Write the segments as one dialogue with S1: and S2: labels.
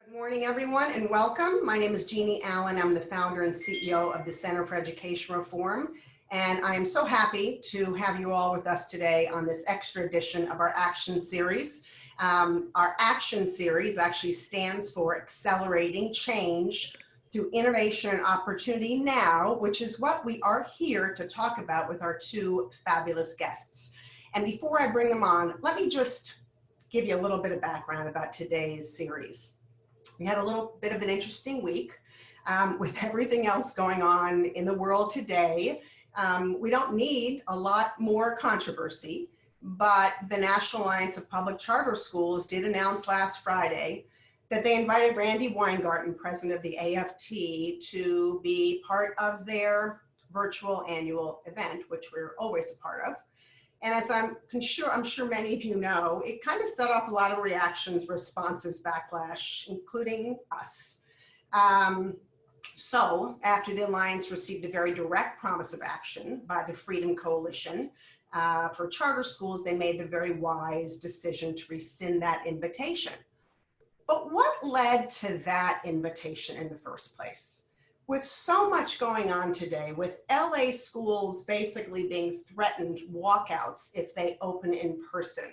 S1: Good morning, everyone, and welcome. My name is Jeannie Allen. I'm the founder and CEO of the Center for Education Reform, and I am so happy to have you all with us today on this extra edition of our Action Series. Our Action Series actually stands for Accelerating Change through Innovation and Opportunity Now, which is what we are here to talk about with our two fabulous guests. And before I bring them on, let me just give you a little bit of background about today's series. We had a little bit of an interesting week with everything else going on in the world today. We don't need a lot more controversy, but the National Alliance of Public Charter Schools did announce last Friday that they invited Randy Weingarten, president of the AFT, to be part of their virtual annual event, which we're always a part of. And as I'm sure many of you know, it kind of set off a lot of reactions, responses, backlash, including us. So after the Alliance received a very direct promise of action by the Freedom Coalition for charter schools, they made the very wise decision to rescind that invitation. But what led to that invitation in the first place? With so much going on today, with LA schools basically being threatened walkouts if they open in person,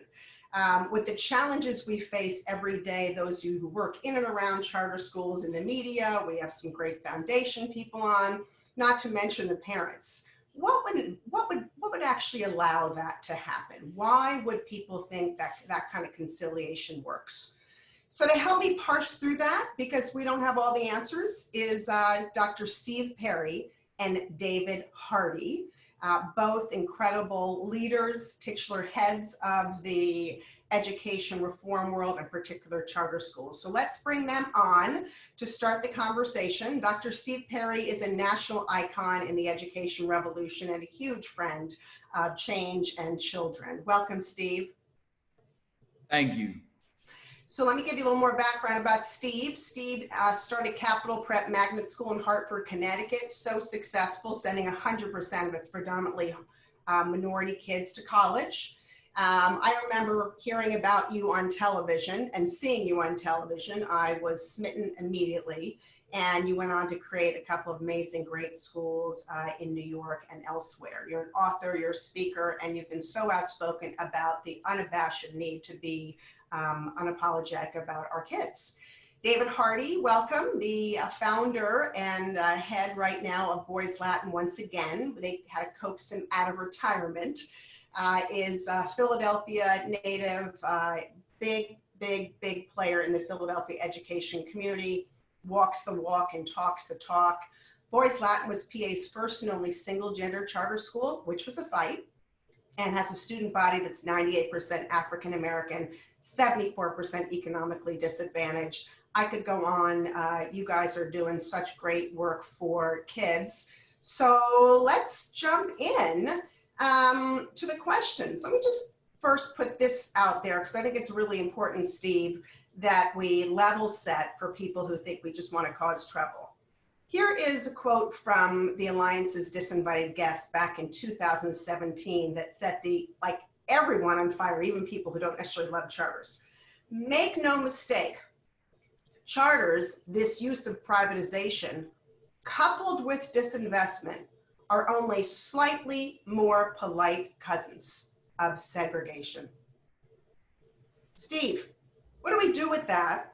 S1: with the challenges we face every day, those of you who work in and around charter schools in the media, we have some great foundation people on, not to mention the parents. What would actually allow that to happen? Why would people think that that kind of conciliation works? So to help me parse through that, because we don't have all the answers, is Dr. Steve Perry and David Hardy, both incredible leaders, titular heads of the education reform world, in particular charter schools. So let's bring them on to start the conversation. Dr. Steve Perry is a national icon in the education revolution and a huge friend of change and children. Welcome, Steve.
S2: Thank you.
S1: So let me give you a little more background about Steve. Steve started Capital Prep Magnet School in Hartford, Connecticut. So successful, sending 100% of its predominantly minority kids to college. I remember hearing about you on television and seeing you on television. I was smitten immediately. And you went on to create a couple of amazing, great schools in New York and elsewhere. You're an author, you're a speaker, and you've been so outspoken about the unabashed need to be unapologetic about our kids. David Hardy, welcome, the founder and head right now of Boys Latin once again. They had to coax him out of retirement. Is a Philadelphia native, big player in the Philadelphia education community, walks the walk and talks the talk. Boys Latin was PA's first and only single gender charter school, which was a fight, and has a student body that's 98% African American, 74% economically disadvantaged. I could go on. You guys are doing such great work for kids. So let's jump in to the questions. Let me just first put this out there, because I think it's really important, Steve, that we level set for people who think we just want to cause trouble. Here is a quote from the Alliance's disinvited guest back in 2017 that set everyone on fire, even people who don't necessarily love charters. Make no mistake, charters, this use of privatization, coupled with disinvestment, are only slightly more polite cousins of segregation. Steve, what do we do with that,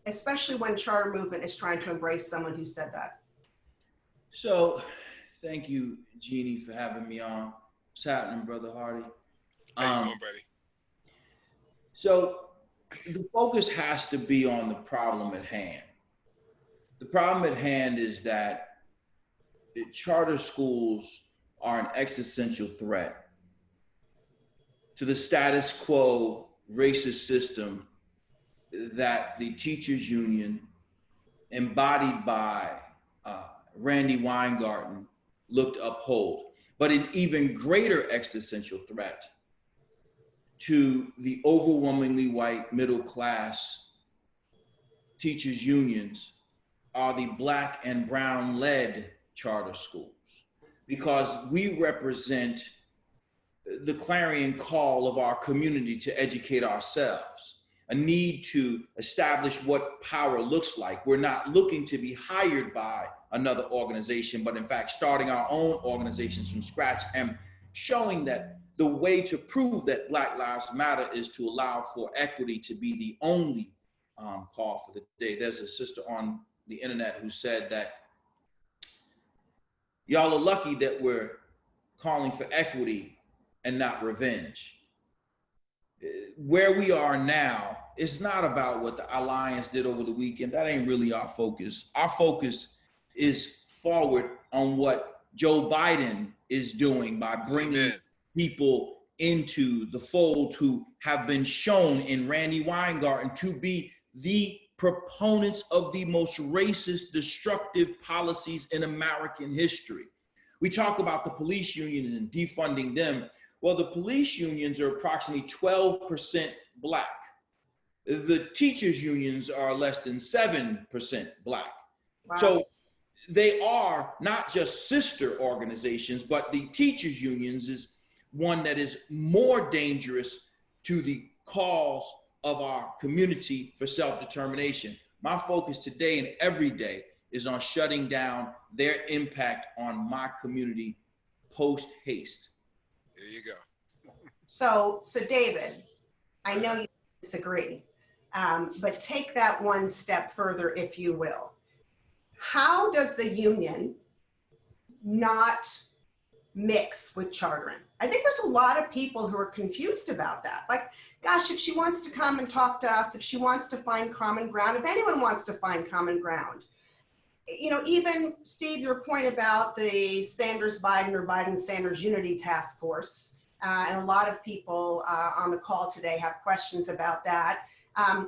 S1: especially when charter movement is trying to embrace someone who said that?
S2: So thank you, Jeannie, for having me on. What's happening, Brother Hardy?
S3: How you doing, buddy?
S2: So the focus has to be on the problem at hand. The problem at hand is that charter schools are an existential threat to the status quo racist system that the teachers union, embodied by Randy Weingarten, looked to uphold, but an even greater existential threat to the overwhelmingly white middle class teachers unions are the Black and brown led charter schools, because we represent the clarion call of our community to educate ourselves. a need to establish what power looks like. We're not looking to be hired by another organization, but in fact, starting our own organizations from scratch and showing that the way to prove that Black Lives Matter is to allow for equity to be the only call for the day. There's a sister on the internet who said that y'all are lucky that we're calling for equity and not revenge. Where we are now, it's not about what the Alliance did over the weekend. That ain't really our focus. Our focus is forward on what Joe Biden is doing by bringing people into the fold who have been shown in Randy Weingarten to be the proponents of the most racist, destructive policies in American history. We talk about the police unions and defunding them. Well, the police unions are approximately 12% Black. The teachers unions are less than 7% Black. Wow. So they are not just sister organizations, but the teachers unions is one that is more dangerous to the cause of our community for self-determination. My focus today and every day is on shutting down their impact on my community post haste.
S3: There you go.
S1: So David, I know you disagree, but take that one step further, if you will. How does the union not mix with chartering? I think there's a lot of people who are confused about that. Like, gosh, if she wants to come and talk to us, if she wants to find common ground, if anyone wants to find common ground, you know, even Steve, your point about the Sanders-Biden or Biden-Sanders Unity Task Force, and a lot of people on the call today have questions about that.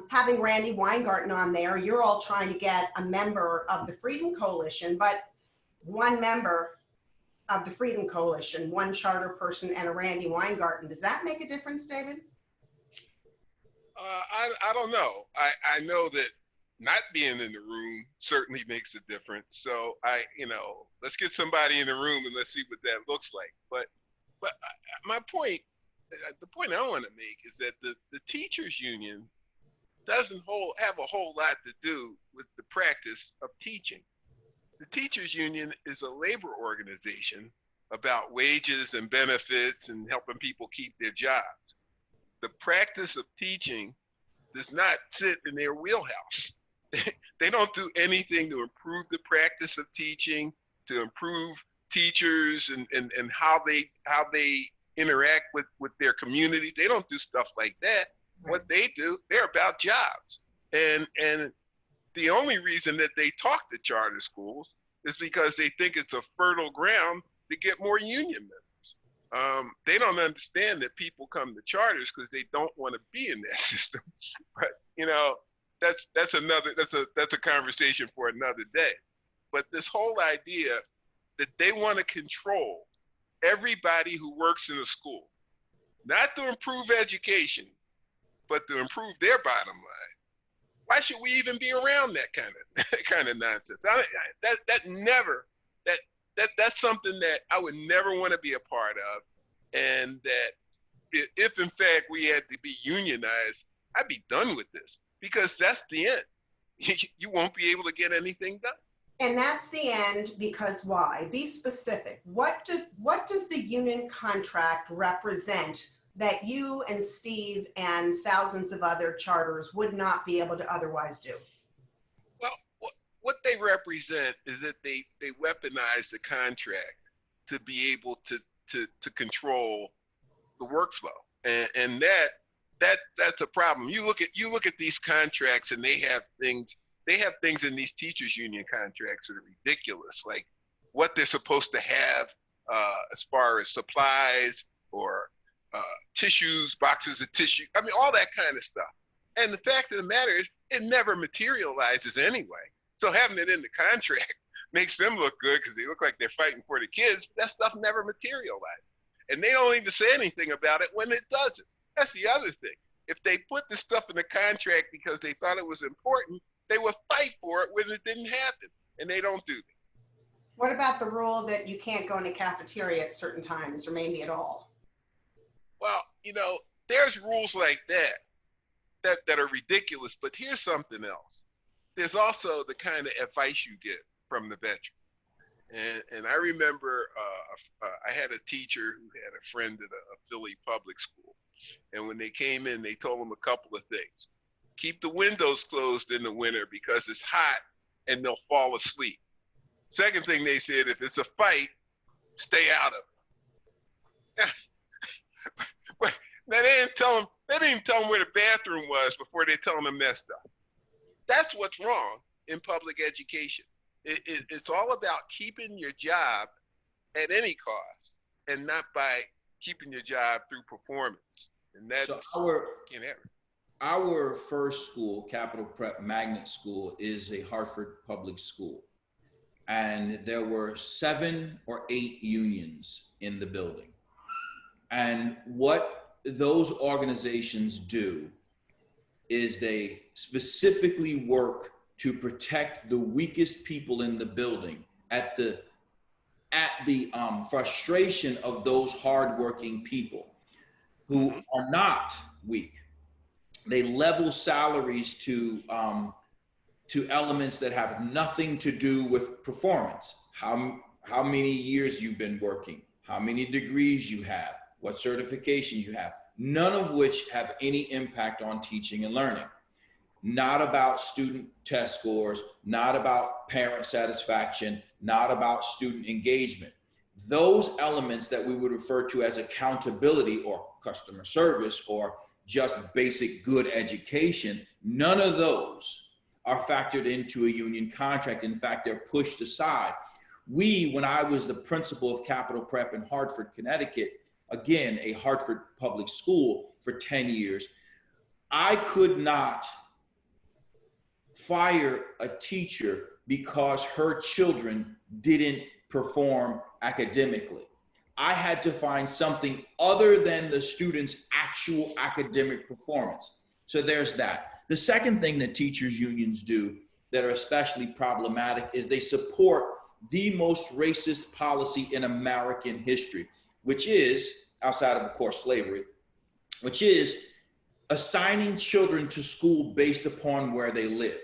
S1: Having Randy Weingarten on there, you're all trying to get a member of the Freedom Coalition, but one member of the Freedom Coalition, one charter person and a Randy Weingarten. Does that make a difference, David?
S3: I don't know. I know that not being in the room certainly makes a difference. So let's get somebody in the room and let's see what that looks like. But my point, the point I want to make is that the teachers union doesn't have a whole lot to do with the practice of teaching. The teachers union is a labor organization about wages and benefits and helping people keep their jobs. The practice of teaching does not sit in their wheelhouse. They don't do anything to improve the practice of teaching, to improve teachers and how they interact with their community. They don't do stuff like that. Right. What they do, they're about jobs. And the only reason that they talk to charter schools is because they think it's a fertile ground to get more union members. They don't understand that people come to charters because they don't want to be in that system. But that's a conversation for another day. But this whole idea that they want to control everybody who works in a school, not to improve education, but to improve their bottom line. Why should we even be around that kind of nonsense? That's something that I would never want to be a part of. And that if in fact we had to be unionized, I'd be done with this, because that's the end. You won't be able to get anything done.
S1: And that's the end because why? Be specific. What does the union contract represent that you and Steve and thousands of other charters would not be able to otherwise do?
S3: Well, what they represent is that they weaponize the contract to be able to control the workflow, and that's a problem. You look at these contracts, and they have things in these teachers union contracts that are ridiculous, like what they're supposed to have as far as supplies or tissues, boxes of tissue. I mean, all that kind of stuff. And the fact of the matter is, it never materializes anyway. So having it in the contract makes them look good because they look like they're fighting for the kids. That stuff never materializes. And they don't even say anything about it when it doesn't. That's the other thing. If they put the stuff in the contract because they thought it was important, they would fight for it when it didn't happen. And they don't do that.
S1: What about the rule that you can't go in a cafeteria at certain times or maybe at all?
S3: Well, there's rules like that. that are ridiculous. But here's something else. There's also the kind of advice you get from the veteran. And I remember I had a teacher who had a friend at a Philly public school. And when they came in, they told him a couple of things. Keep the windows closed in the winter because it's hot and they'll fall asleep. Second thing they said, if it's a fight, stay out of it. But they didn't tell them where the bathroom was before they tell them to mess up. That's what's wrong in public education. It's all about keeping your job at any cost and not by keeping your job through performance. And that's
S2: our first school, Capital Prep Magnet School, is a Hartford public school. And there were 7 or 8 unions in the building. And what those organizations do is they specifically work to protect the weakest people in the building at the frustration of those hardworking people who are not weak. They level salaries to elements that have nothing to do with performance. How many years you've been working, how many degrees you have, what certification you have, none of which have any impact on teaching and learning. Not about student test scores, not about parent satisfaction, not about student engagement. Those elements that we would refer to as accountability or customer service or just basic good education, none of those are factored into a union contract. In fact, they're pushed aside. When I was the principal of Capital Prep in Hartford, Connecticut, again, a Hartford public school for 10 years, I could not fire a teacher because her children didn't perform academically. I had to find something other than the student's actual academic performance. So there's that. The second thing that teachers unions do that are especially problematic is they support the most racist policy in American history, which is, outside of course, slavery, which is assigning children to school based upon where they live.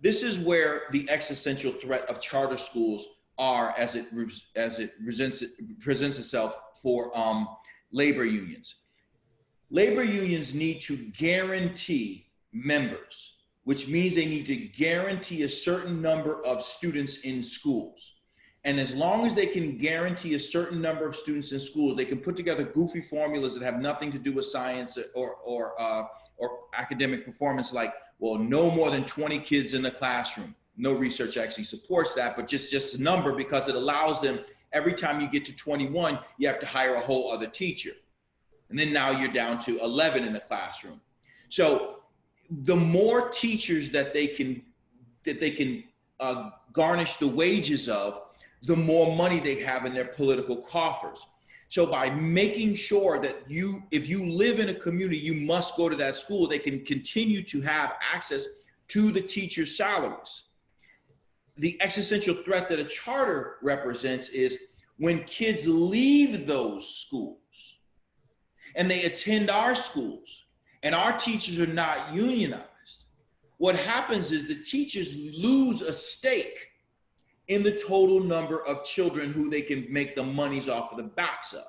S2: This is where the existential threat of charter schools are as it presents itself for labor unions. Labor unions need to guarantee members, which means they need to guarantee a certain number of students in schools. And as long as they can guarantee a certain number of students in schools, they can put together goofy formulas that have nothing to do with science or academic performance, like, well, no more than 20 kids in the classroom. No research actually supports that, but just a number, because it allows them, every time you get to 21, you have to hire a whole other teacher. And then now you're down to 11 in the classroom. So the more teachers that they can garnish the wages of, the more money they have in their political coffers. So by making sure that if you live in a community, you must go to that school, they can continue to have access to the teachers' salaries. The existential threat that a charter represents is when kids leave those schools and they attend our schools and our teachers are not unionized, what happens is the teachers lose a stake in the total number of children who they can make the monies off of the backs of.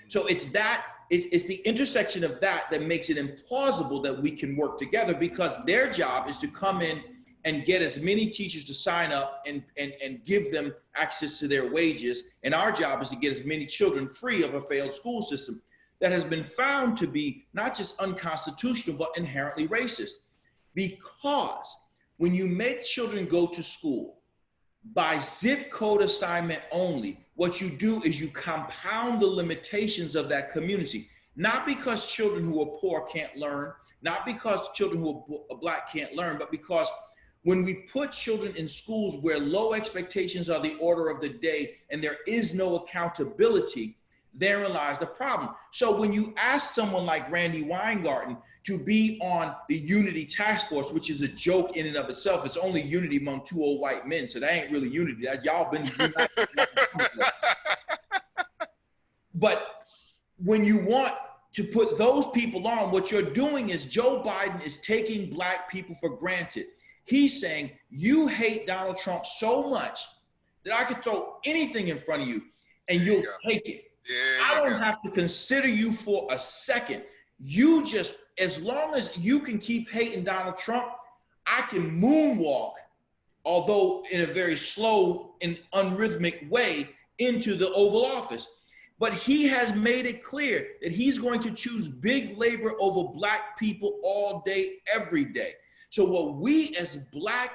S2: So it's the intersection of that makes it implausible that we can work together, because their job is to come in and get as many teachers to sign up and give them access to their wages. And our job is to get as many children free of a failed school system that has been found to be not just unconstitutional, but inherently racist. Because when you make children go to school by zip code assignment only, what you do is you compound the limitations of that community. Not because children who are poor can't learn, not because children who are Black can't learn, but because when we put children in schools where low expectations are the order of the day and there is no accountability, therein lies the problem. So when you ask someone like Randy Weingarten to be on the Unity Task Force, which is a joke in and of itself, it's only unity among 2 old white men, so that ain't really unity. Y'all been united. But when you want to put those people on, what you're doing is Joe Biden is taking black people for granted. He's saying, you hate Donald Trump so much that I could throw anything in front of you and you'll take it. I don't have to consider you for a second. You just, as long as you can keep hating Donald Trump, I can moonwalk, although in a very slow and unrhythmic way, into the Oval Office. But he has made it clear that he's going to choose big labor over black people all day, every day. So what we as black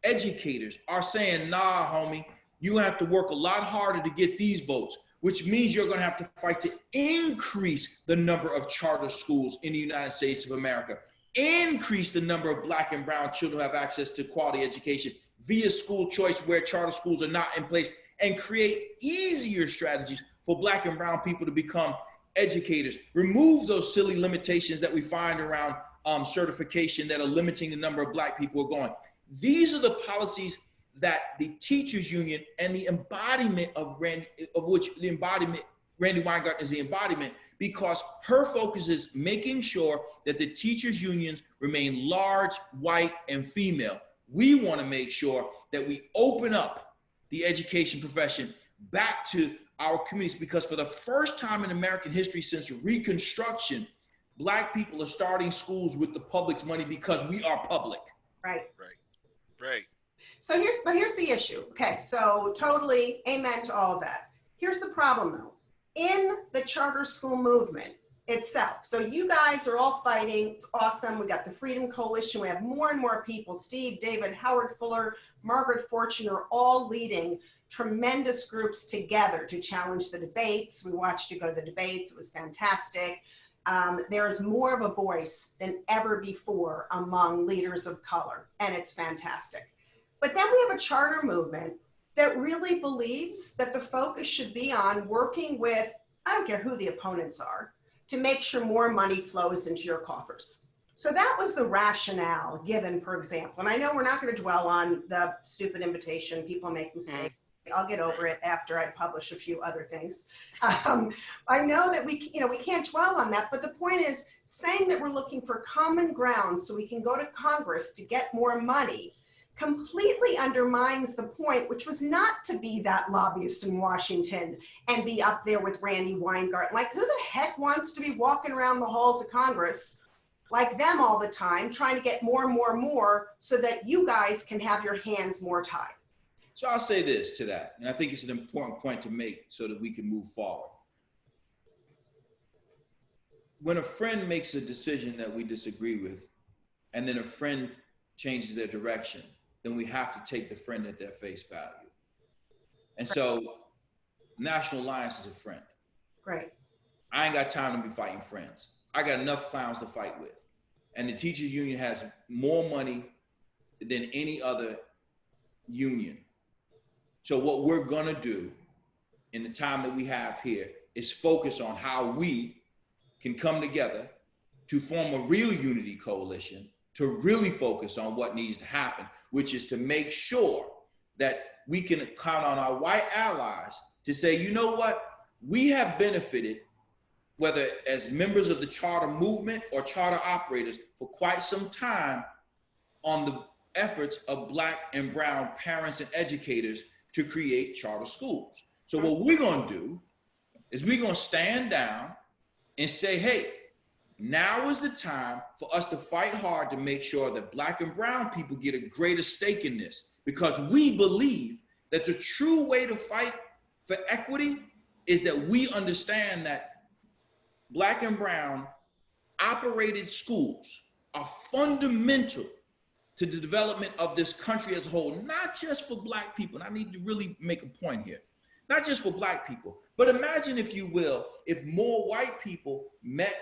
S2: educators are saying, nah, homie, you have to work a lot harder to get these votes, which means you're going to have to fight to increase the number of charter schools in the United States of America, increase the number of black and brown children who have access to quality education via school choice where charter schools are not in place, and create easier strategies for black and brown people to become educators. Remove those silly limitations that we find around certification that are limiting the number of black people who are going. These are the policies that the teachers union and the embodiment of Randy Weingarten is the embodiment, because her focus is making sure that the teachers unions remain large, white, and female. We want to make sure that we open up the education profession back to our communities, because for the first time in American history since Reconstruction, black people are starting schools with the public's money because we are public.
S1: Right.
S3: Right.
S1: So here's the issue. Okay, so totally amen to all of that. Here's the problem though. In the charter school movement itself, so you guys are all fighting, it's awesome. We got the Freedom Coalition, we have more and more people, Steve, David, Howard Fuller, Margaret Fortune are all leading tremendous groups together to challenge the debates. We watched you go to the debates, it was fantastic. There is more of a voice than ever before among leaders of color, and it's fantastic. But then we have a charter movement that really believes that the focus should be on working with, I don't care who the opponents are, to make sure more money flows into your coffers. So that was the rationale given, for example. And I know we're not going to dwell on the stupid invitation. People make mistakes. I'll get over it after I publish a few other things. I know that we can't dwell on that, but the point is saying that we're looking for common ground so we can go to Congress to get more money completely undermines the point, which was not to be that lobbyist in Washington and be up there with Randy Weingarten. Like, who the heck wants to be walking around the halls of Congress like them all the time, trying to get more and more and more so that you guys can have your hands more tied?
S2: So I'll say this to that, and I think it's an important point to make so that we can move forward. When a friend makes a decision that we disagree with, and then a friend changes their direction, then we have to take the friend at their face value. And so National Alliance is a friend.
S1: Great.
S2: I ain't got time to be fighting friends. I got enough clowns to fight with. And the teachers union has more money than any other union. So what we're gonna do in the time that we have here is focus on how we can come together to form a real unity coalition to really focus on what needs to happen, which is to make sure that we can count on our white allies to say, you know what, we have benefited, whether as members of the charter movement or charter operators, for quite some time on the efforts of black and brown parents and educators to create charter schools. So what we're gonna do is we're gonna stand down and say, hey, now is the time for us to fight hard to make sure that black and brown people get a greater stake in this, because we believe that the true way to fight for equity is that we understand that black and brown operated schools are fundamental to the development of this country as a whole, not just for black people. And I need to really make a point here. Not just for black people, but imagine, if you will, if more white people met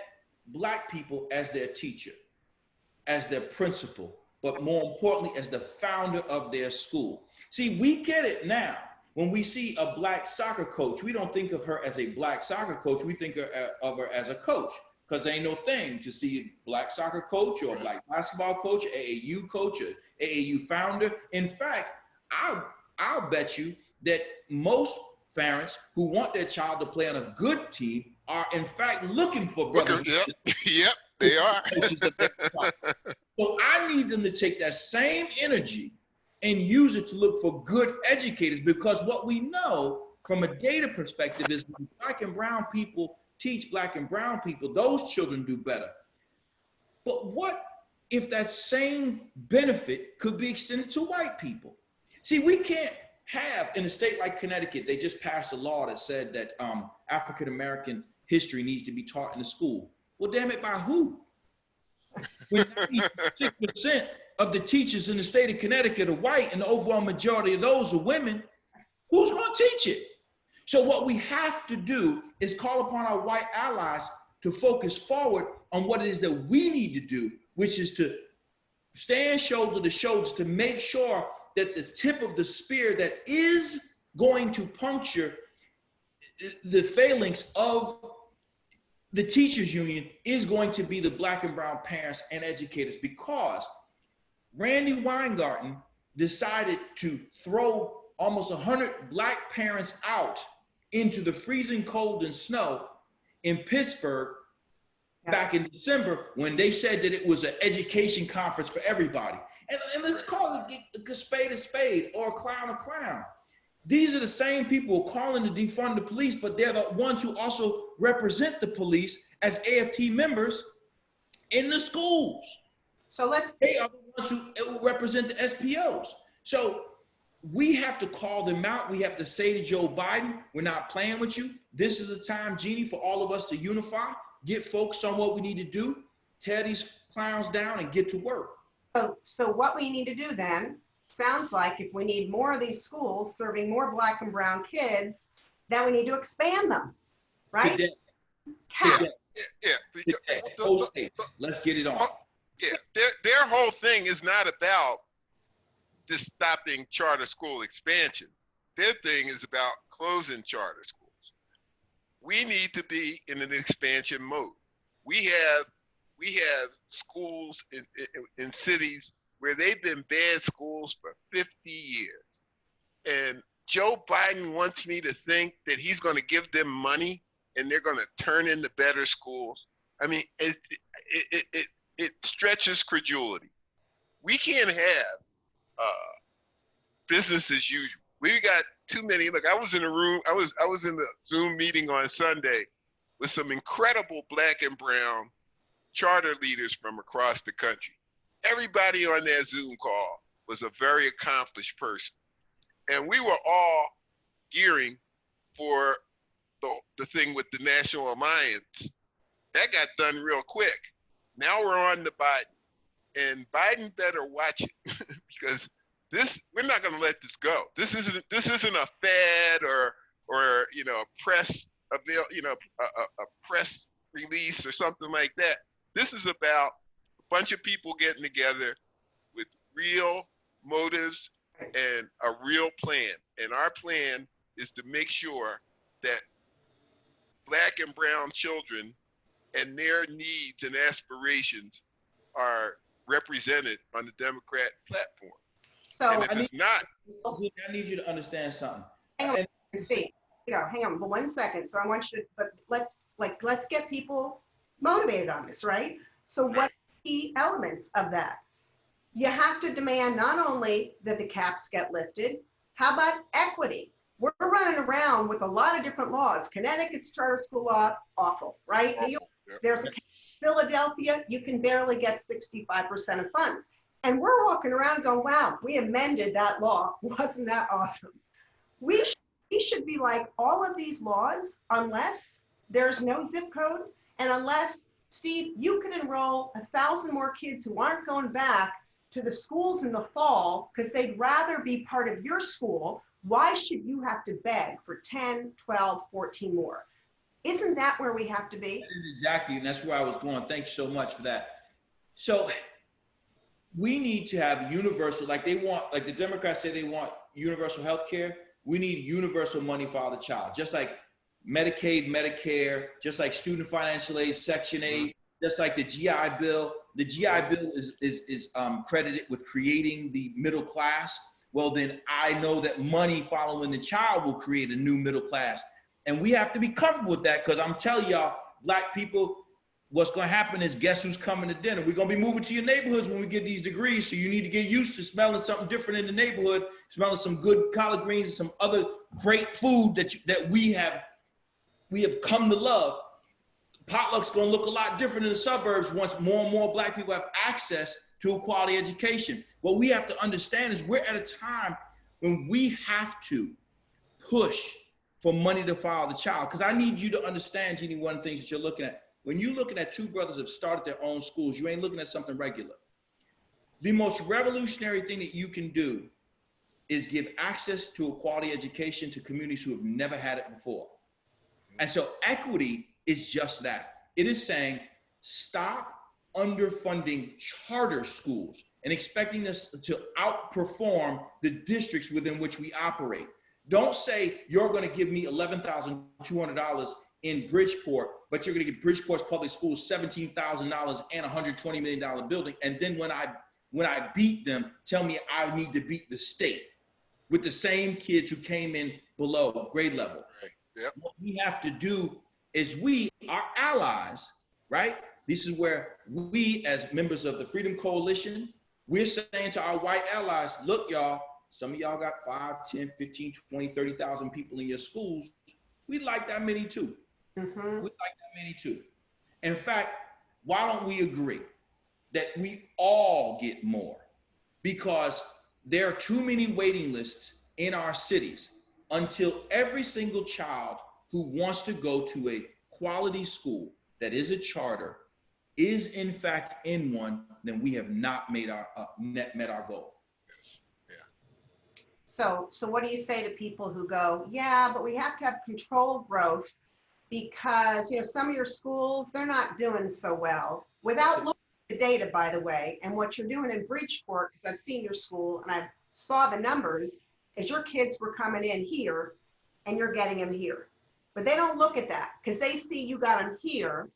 S2: black people as their teacher, as their principal, but more importantly, as the founder of their school. See, we get it now. When we see a black soccer coach, we don't think of her as a black soccer coach. We think of her as a coach, because there ain't no thing to see a black soccer coach or a black basketball coach, AAU coach, or AAU founder. In fact, I'll bet you that most parents who want their child to play on a good team are in fact looking for
S3: Look,
S2: brothers.
S3: yep, yep, they are.
S2: So I need them to take that same energy and use it to look for good educators, because what we know from a data perspective is when Black and brown people teach Black and brown people, those children do better. But what if that same benefit could be extended to white people? See, we can't have, in a state like Connecticut, they just passed a law that said that African-American history needs to be taught in the school. Well, damn it, by who? When 96% of the teachers in the state of Connecticut are white and the overall majority of those are women, who's going to teach it? So what we have to do is call upon our white allies to focus forward on what it is that we need to do, which is to stand shoulder to shoulder to make sure that the tip of the spear that is going to puncture the phalanx of the teachers union is going to be the Black and brown parents and educators, because Randy Weingarten decided to throw almost 100 Black parents out into the freezing cold and snow in Pittsburgh back in December, when they said that it was an education conference for everybody. And let's call it a spade or a clown. These are the same people calling to defund the police, but they're the ones who also represent the police as AFT members in the schools.
S1: So
S2: they are the ones who represent the SPOs. So we have to call them out. We have to say to Joe Biden, we're not playing with you. This is a time, Jeannie, for all of us to unify, get focused on what we need to do, tear these clowns down and get to work.
S1: So what we need to do then, sounds like if we need more of these schools serving more Black and brown kids, then we need to expand them, right?
S2: Today. Let's get it on.
S3: Yeah, their whole thing is not about just stopping charter school expansion. Their thing is about closing charter schools. We need to be in an expansion mode. We have schools in cities where they've been bad schools for 50 years. And Joe Biden wants me to think that he's going to give them money and they're going to turn into better schools. I mean, it stretches credulity. We can't have business as usual. We got too many. Look, I was in a room. I was in the Zoom meeting on Sunday with some incredible Black and brown charter leaders from across the country. Everybody on that Zoom call was a very accomplished person. And we were all gearing for the thing with the National Alliance. That got done real quick. Now we're on to Biden. And Biden better watch it because we're not going to let this go. This isn't a fad or a press a press release or something like that. This is about a bunch of people getting together with real motives and a real plan. And our plan is to make sure that Black and brown children and their needs and aspirations are represented on the Democrat platform.
S1: So
S3: and if it's not,
S2: I need you to understand something.
S1: Hang on, but 1 second. So I want you to, but let's get people motivated on this, right? So what are the key elements of that? You have to demand not only that the caps get lifted, how about equity? We're running around with a lot of different laws. Connecticut's charter school law, awful, right? New York, there's a Philadelphia, you can barely get 65% of funds. And we're walking around going, wow, we amended that law. Wasn't that awesome? We should be like all of these laws, unless there's no zip code, and unless, Steve, you could enroll 1,000 more kids who aren't going back to the schools in the fall because they'd rather be part of your school. Why should you have to beg for 10, 12, 14 more? Isn't that where we have to be?
S2: Exactly, and that's where I was going. Thank you so much for that. So we need to have universal, like the Democrats say they want universal health care. We need universal money for all the child, just like Medicaid, Medicare, just like student financial aid, Section 8, just like the GI Bill. The GI Bill is credited with creating the middle class. Well, then I know that money following the child will create a new middle class. And we have to be comfortable with that, because I'm telling y'all, black people, what's going to happen is, guess who's coming to dinner? We're going to be moving to your neighborhoods when we get these degrees. So you need to get used to smelling something different in the neighborhood, smelling some good collard greens and some other great food that we have come to love. Potluck's going to look a lot different in the suburbs once more and more black people have access to a quality education. What we have to understand is we're at a time when we have to push for money to follow the child. Because I need you to understand, Jeannie, one of the things that you're looking at. When you're looking at two brothers that have started their own schools, you ain't looking at something regular. The most revolutionary thing that you can do is give access to a quality education to communities who have never had it before. And so equity is just that. It is saying, stop underfunding charter schools and expecting us to outperform the districts within which we operate. Don't say you're going to give me $11,200 in Bridgeport, but you're going to give Bridgeport's public schools $17,000 and a $120 million building. And then when I beat them, tell me I need to beat the state with the same kids who came in below grade level.
S3: Right. Yep.
S2: What we have to do is our allies, right? This is where we, as members of the Freedom Coalition, we're saying to our white allies, look, y'all, some of y'all got 5, 10, 15, 20, 30,000 people in your schools. We'd like that many too.
S1: Mm-hmm.
S2: We'd like that many too. In fact, why don't we agree that we all get more? Because there are too many waiting lists in our cities until every single child who wants to go to a quality school that is a charter is in fact in one, then we have not met our goal.
S1: So what do you say to people who go, yeah, but we have to have controlled growth because, some of your schools, they're not doing so well, without looking at the data, by the way. And what you're doing in Bridgeport, because I've seen your school and I saw the numbers, is your kids were coming in here and you're getting them here. But they don't look at that because they see you got them here,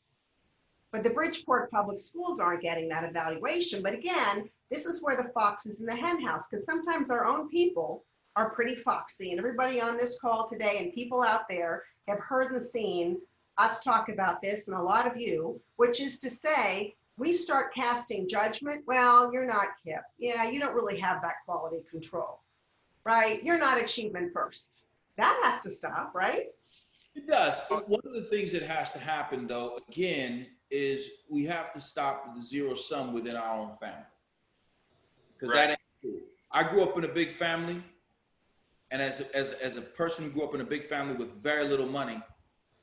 S1: but the Bridgeport public schools aren't getting that evaluation. But again, this is where the fox is in the hen house, because sometimes our own people are pretty foxy, and everybody on this call today and people out there have heard and seen us talk about this, and a lot of you, which is to say, we start casting judgment. Well, you're not KIPP. Yeah, you don't really have that quality control, right? You're not achievement first. That has to stop, right?
S2: It does. But one of the things that has to happen, though, again, is we have to stop the zero sum within our own family. Because that ain't true. I grew up in a big family, and as a person who grew up in a big family with very little money,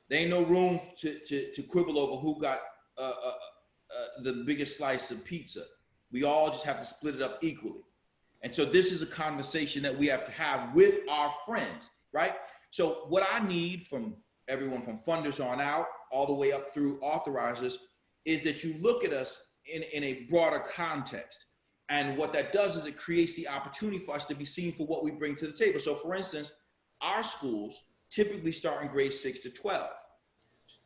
S2: there ain't no room to quibble over who got the biggest slice of pizza. We all just have to split it up equally. And so this is a conversation that we have to have with our friends, right? So what I need from everyone from funders on out, all the way up through authorizers, is that you look at us in a broader context. And what that does is it creates the opportunity for us to be seen for what we bring to the table. So for instance, our schools typically start in grades 6 to 12.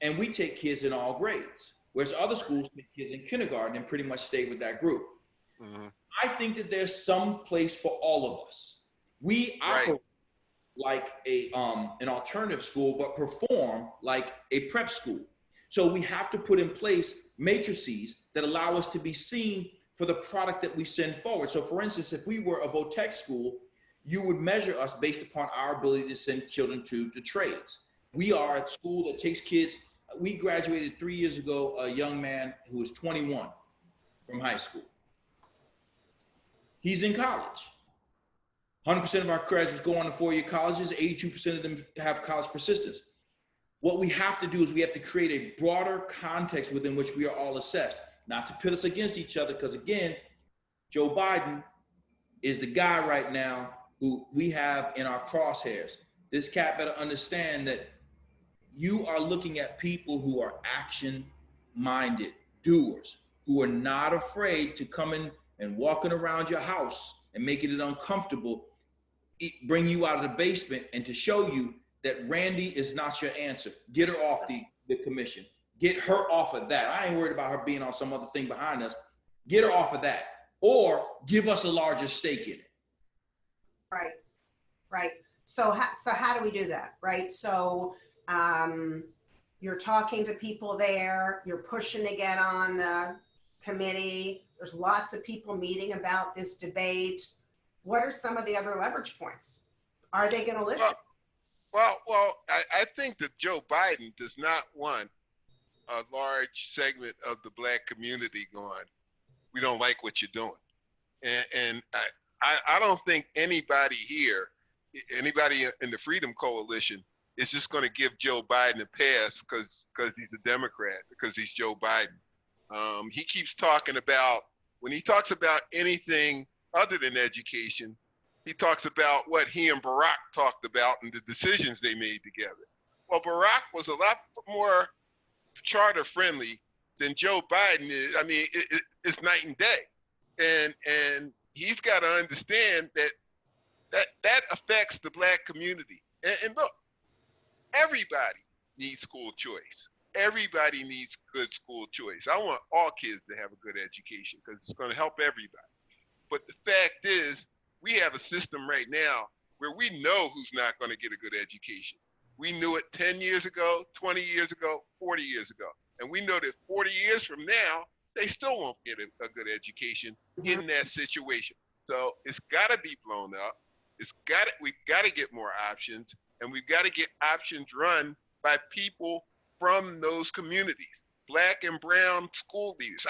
S2: And we take kids in all grades, whereas other schools take kids in kindergarten and pretty much stay with that group. Mm-hmm. I think that there's some place for all of us. We operate like an alternative school, but perform like a prep school. So we have to put in place matrices that allow us to be seen for the product that we send forward. So for instance, if we were a VOTEC school, you would measure us based upon our ability to send children to the trades. We are a school that takes kids. We graduated 3 years ago, a young man who was 21 from high school. He's in college. 100% of our graduates go on to 4-year colleges. 82% of them have college persistence. What we have to do is we have to create a broader context within which we are all assessed, not to pit us against each other, because again, Joe Biden is the guy right now who we have in our crosshairs. This cat better understand that you are looking at people who are action-minded doers, who are not afraid to come in and walking around your house and making it uncomfortable, bring you out of the basement and to show you that Randy is not your answer. Get her off the commission. Get her off of that. I ain't worried about her being on some other thing behind us. Get her off of that. Or give us a larger stake in it.
S1: Right. So how do we do that, right? So, You're talking to people there, you're pushing to get on the committee. There's lots of people meeting about this debate. What are some of the other leverage points? Are they going to listen?
S3: I think that Joe Biden does not want a large segment of the black community going, we don't like what you're doing. And I don't think anybody here, anybody in the Freedom Coalition is just going to give Joe Biden a pass because he's a Democrat, because he's Joe Biden. He keeps talking about, when he talks about anything other than education, he talks about what he and Barack talked about and the decisions they made together. Well, Barack was a lot more charter friendly than Joe Biden is. I mean, it's night and day. And he's got to understand that affects the black community. And look, everybody needs school choice. Everybody needs good school choice. I want all kids to have a good education because it's going to help everybody. But the fact is, we have a system right now where we know who's not going to get a good education. We knew it 10 years ago, 20 years ago, 40 years ago. And we know that 40 years from now, they still won't get a good education in that situation. So it's got to be blown up. We've got to get more options, and we've got to get options run by people from those communities, black and brown school leaders.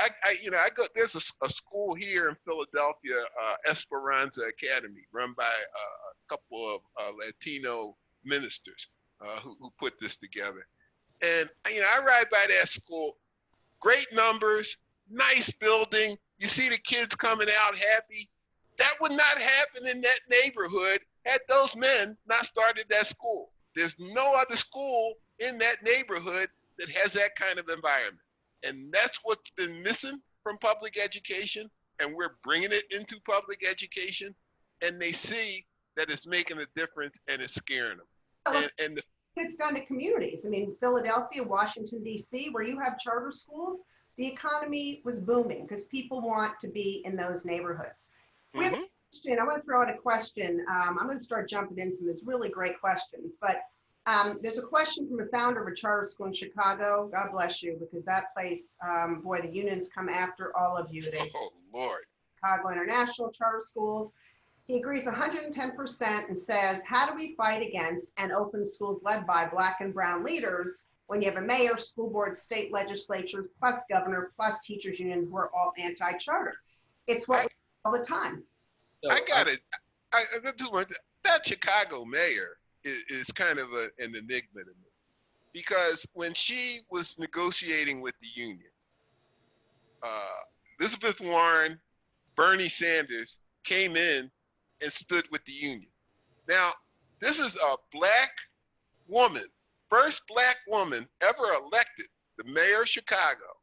S3: There's a school here in Philadelphia, Esperanza Academy, run by a couple of Latino ministers who put this together. And I ride by that school, great numbers, nice building. You see the kids coming out happy. That would not happen in that neighborhood had those men not started that school. There's no other school in that neighborhood that has that kind of environment. And that's what's been missing from public education. And we're bringing it into public education. And they see that it's making a difference and it's scaring them.
S1: It's done to communities. I mean, Philadelphia, Washington, D.C., where you have charter schools, the economy was booming because people want to be in those neighborhoods. We have a question. I want to throw out a question. I'm going to start jumping in some of these really great questions, but there's a question from a founder of a charter school in Chicago. God bless you, because that place, boy, the unions come after all of you.
S3: Oh, Lord.
S1: Chicago International Charter Schools. He agrees 110% and says, how do we fight against and open schools led by black and brown leaders when you have a mayor, school board, state legislatures, plus governor, plus teachers union who are all anti-charter? It's what we do all the time.
S3: I got it. That Chicago mayor is kind of an enigma to me, because when she was negotiating with the union, Elizabeth Warren, Bernie Sanders came in and stood with the union. Now, this is a black woman, first black woman ever elected, the mayor of Chicago,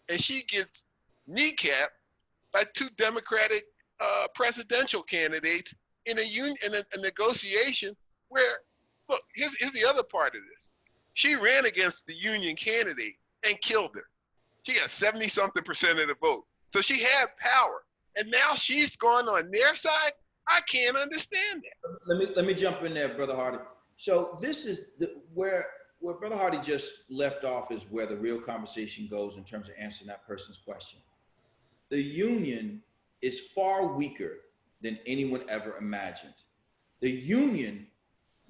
S3: and she gets kneecapped by two Democratic presidential candidates in a negotiation where, look, here's the other part of this. She ran against the union candidate and killed her. She got 70-something% of the vote. So she had power. And now she's gone on their side. I can't understand that.
S2: Let me jump in there, Brother Hardy. So this is where Brother Hardy just left off is where the real conversation goes in terms of answering that person's question. The union is far weaker than anyone ever imagined. The union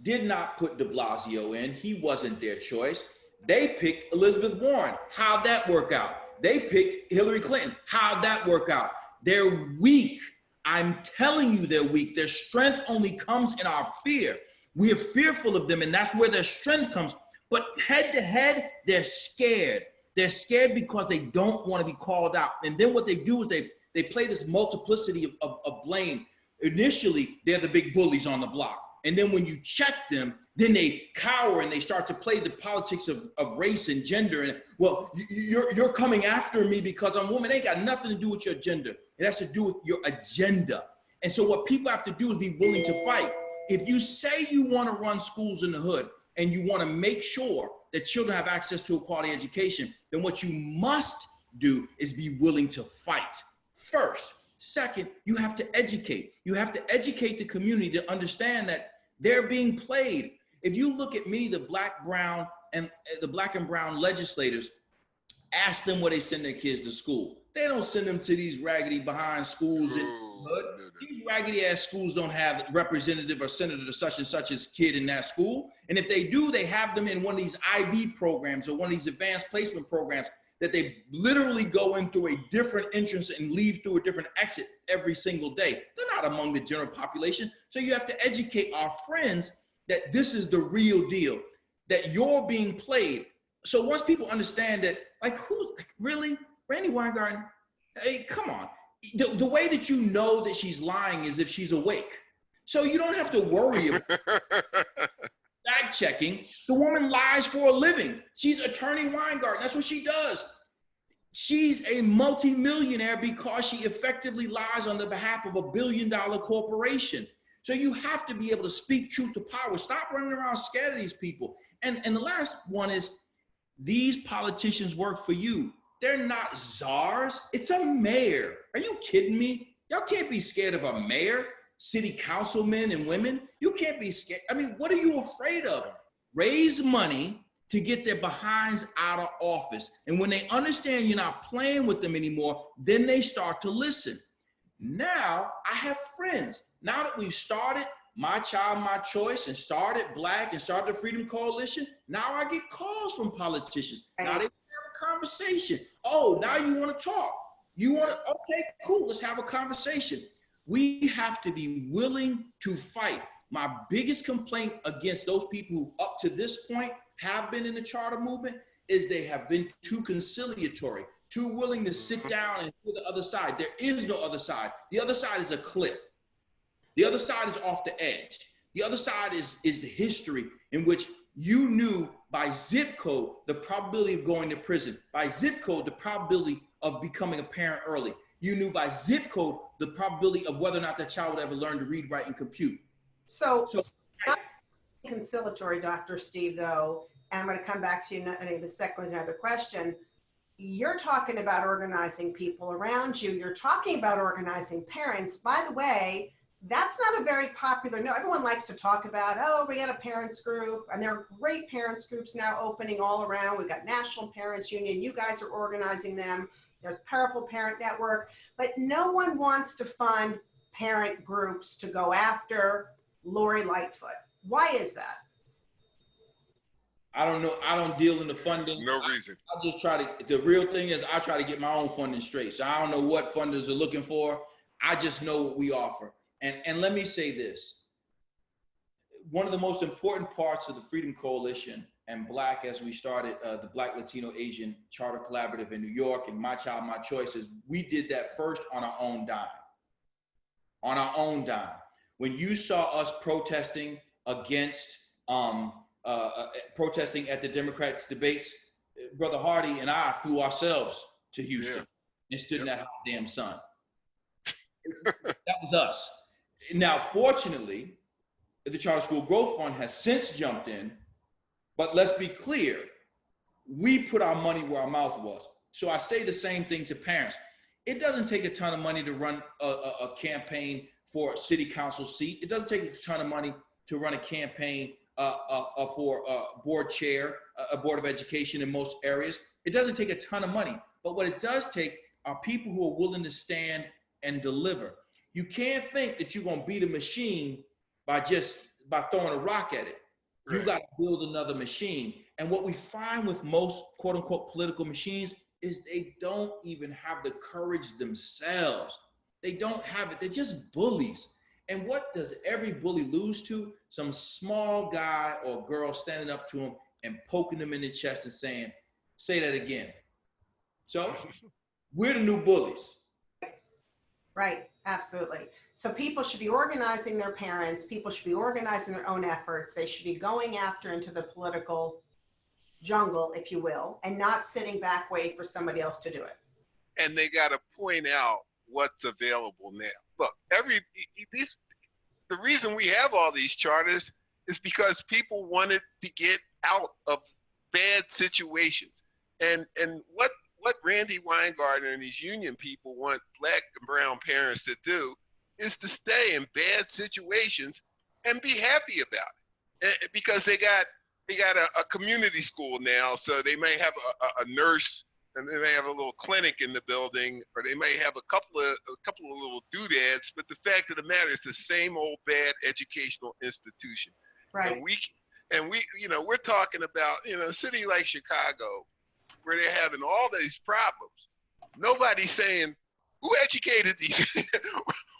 S2: did not put de Blasio in. He wasn't their choice. They picked Elizabeth Warren. How'd that work out? They picked Hillary Clinton. How'd that work out? They're weak. I'm telling you they're weak. Their strength only comes in our fear. We are fearful of them, and that's where their strength comes. But head to head, they're scared. They're scared because they don't want to be called out. And then what they do is they play this multiplicity of blame. Initially, they're the big bullies on the block. And then when you check them, then they cower and they start to play the politics of race and gender. And, well, you're coming after me because I'm a woman. It ain't got nothing to do with your gender. It has to do with your agenda. And so what people have to do is be willing to fight. If you say you want to run schools in the hood and you want to make sure that children have access to a quality education, then what you must do is be willing to fight first. Second, you have to educate. You have to educate the community to understand that they're being played. If you look at many of the black and brown legislators, ask them where they send their kids to school. They don't send them to these raggedy behind schools in the hood. These raggedy ass schools don't have representative or senator to such and such's kid in that school. And if they do, they have them in one of these IB programs or one of these advanced placement programs that they literally go in through a different entrance and leave through a different exit every single day. They're not among the general population. So you have to educate our friends that this is the real deal, that you're being played. So once people understand that, like, really? Randy Weingarten? Hey, come on. The way that you know that she's lying is if she's awake. So you don't have to worry about fact checking. The woman lies for a living. She's Attorney Weingarten. That's what she does. She's a multimillionaire because she effectively lies on the behalf of $1 billion corporation. So you have to be able to speak truth to power. Stop running around scared of these people. And the last one is, these politicians work for you. They're not czars. It's a mayor. Are you kidding me? Y'all can't be scared of a mayor, city councilmen and women. You can't be scared. I mean, what are you afraid of? Raise money to get their behinds out of office. And when they understand you're not playing with them anymore, then they start to listen. Now I have friends. Now that we've started My Child, My Choice and started Black and started the Freedom Coalition, now I get calls from politicians. Now they have a conversation. Oh, now you want to talk. You want to, okay, cool, let's have a conversation. We have to be willing to fight. My biggest complaint against those people who up to this point have been in the charter movement is they have been too conciliatory, too willing to sit down and hear the other side. There is no other side. The other side is a cliff. The other side is off the edge. The other side is the history in which you knew by zip code the probability of going to prison, by zip code the probability of becoming a parent early. You knew by zip code the probability of whether or not that child would ever learn to read, write, and compute.
S1: So not conciliatory, Dr. Steve, though, and I'm going to come back to you in a second with another question. You're talking about organizing people around you. You're talking about organizing parents. By the way, that's not a very popular, no, everyone likes to talk about, oh, we got a parents group, and there are great parents groups now opening all around. We've got National Parents Union. You guys are organizing them. There's Powerful Parent Network, but no one wants to fund parent groups to go after Lori Lightfoot. Why is that?
S2: I don't know. I don't deal in the funding.
S3: No reason.
S2: I just try to, the real thing is I try to get my own funding straight. So I don't know what funders are looking for. I just know what we offer. And let me say this. One of the most important parts of the Freedom Coalition and Black, as we started the Black, Latino, Asian Charter Collaborative in New York and My Child, My Choice, is we did that first on our own dime. On our own dime. When you saw us protesting against, protesting at the Democrats' debates, Brother Hardy and I flew ourselves to Houston and stood in that hot damn sun. That was us. Now, fortunately, the Charter School Growth Fund has since jumped in, but let's be clear, we put our money where our mouth was. So I say the same thing to parents. It doesn't take a ton of money to run a campaign for a city council seat. It doesn't take a ton of money to run a campaign for a board chair, a board of education in most areas. It doesn't take a ton of money, but what it does take are people who are willing to stand and deliver. You can't think that you're gonna beat a machine by throwing a rock at it. You got to build another machine. And what we find with most quote unquote political machines is they don't even have the courage themselves. They don't have it. They're just bullies. And what does every bully lose to? Some small guy or girl standing up to him and poking them in the chest and saying, say that again. So we're the new bullies.
S1: Right, absolutely. So people should be organizing their parents. People should be organizing their own efforts. They should be going after into the political jungle, if you will, and not sitting back waiting for somebody else to do it.
S3: And they got to point out what's available now. Look, the reason we have all these charters is because people wanted to get out of bad situations. And what Randy Weingarten and these union people want Black and brown parents to do is to stay in bad situations and be happy about it. because they got a community school now, so they may have a nurse, and they may have a little clinic in the building, or they may have a couple of little doodads. But the fact of the matter is, the same old bad educational institution.
S1: Right.
S3: And we we're talking about a city like Chicago, where they're having all these problems. Nobody's saying who educated these.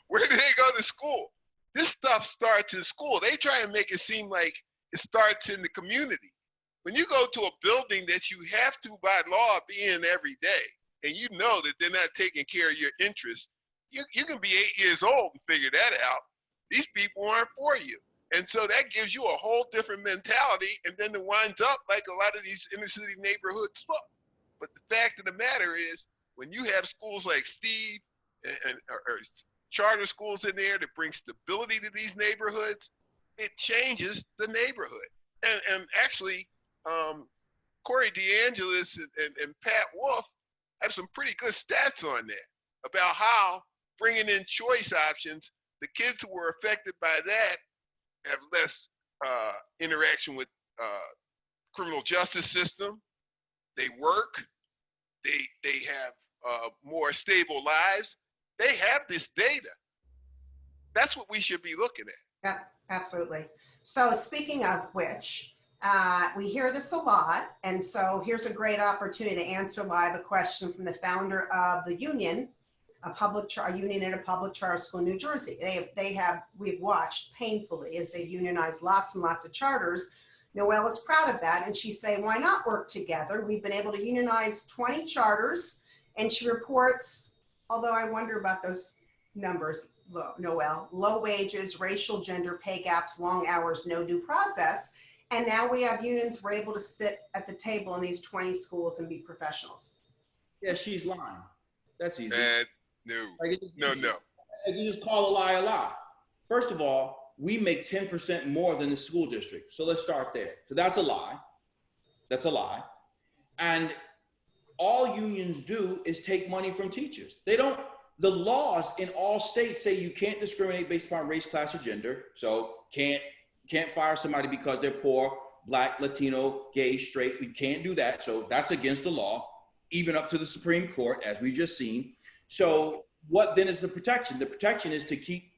S3: Where do they go to school? This stuff starts in school. They try and make it seem like it starts in the community. When you go to a building that you have to, by law, be in every day, and you know that they're not taking care of your interests, you can be 8 years old and figure that out. These people aren't for you. And so that gives you a whole different mentality, and then it winds up like a lot of these inner city neighborhoods look. But the fact of the matter is, when you have schools like Steve or charter schools in there that bring stability to these neighborhoods, it changes the neighborhood. And actually, Corey DeAngelis and Pat Wolf have some pretty good stats on that about how bringing in choice options, the kids who were affected by that have less interaction with criminal justice system. They work. They have more stable lives. They have this data. That's what we should be looking at.
S1: Yeah, absolutely. So speaking of which, we hear this a lot. And so here's a great opportunity to answer live a question from the founder of the union, a union in a public charter school in New Jersey. We've watched painfully as they've unionized lots and lots of charters. Noelle is proud of that. And she's saying, why not work together? We've been able to unionize 20 charters. And she reports, although I wonder about those numbers, Noelle, low wages, racial gender pay gaps, long hours, no due process. And now we have unions, we're able to sit at the table in these 20 schools and be professionals.
S2: Yeah, she's lying. That's easy.
S3: No.
S2: No. You just call a lie a lie. First of all, we make 10% more than the school district. So let's start there. So that's a lie. That's a lie. And all unions do is take money from teachers. The laws in all states say you can't discriminate based upon race, class, or gender. So can't fire somebody because they're poor, black, Latino, gay, straight. We can't do that. So that's against the law, even up to the Supreme Court, as we've just seen. So what then is the protection? The protection is to keep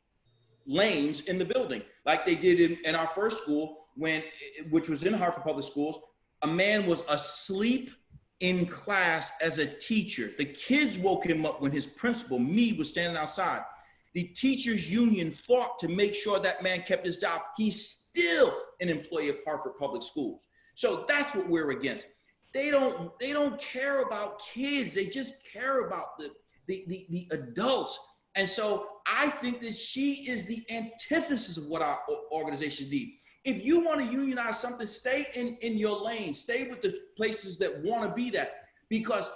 S2: lanes in the building, like they did in our first school, which was in Hartford Public Schools. A man was asleep in class as a teacher. The kids woke him up when his principal, me, was standing outside. The teachers union fought to make sure that man kept his job. He's still an employee of Hartford Public Schools. So that's what we're against. They don't care about kids. They just care about the adults. And so I think that she is the antithesis of what our organizations need. If you want to unionize something, stay in your lane. Stay with the places that want to be that. Because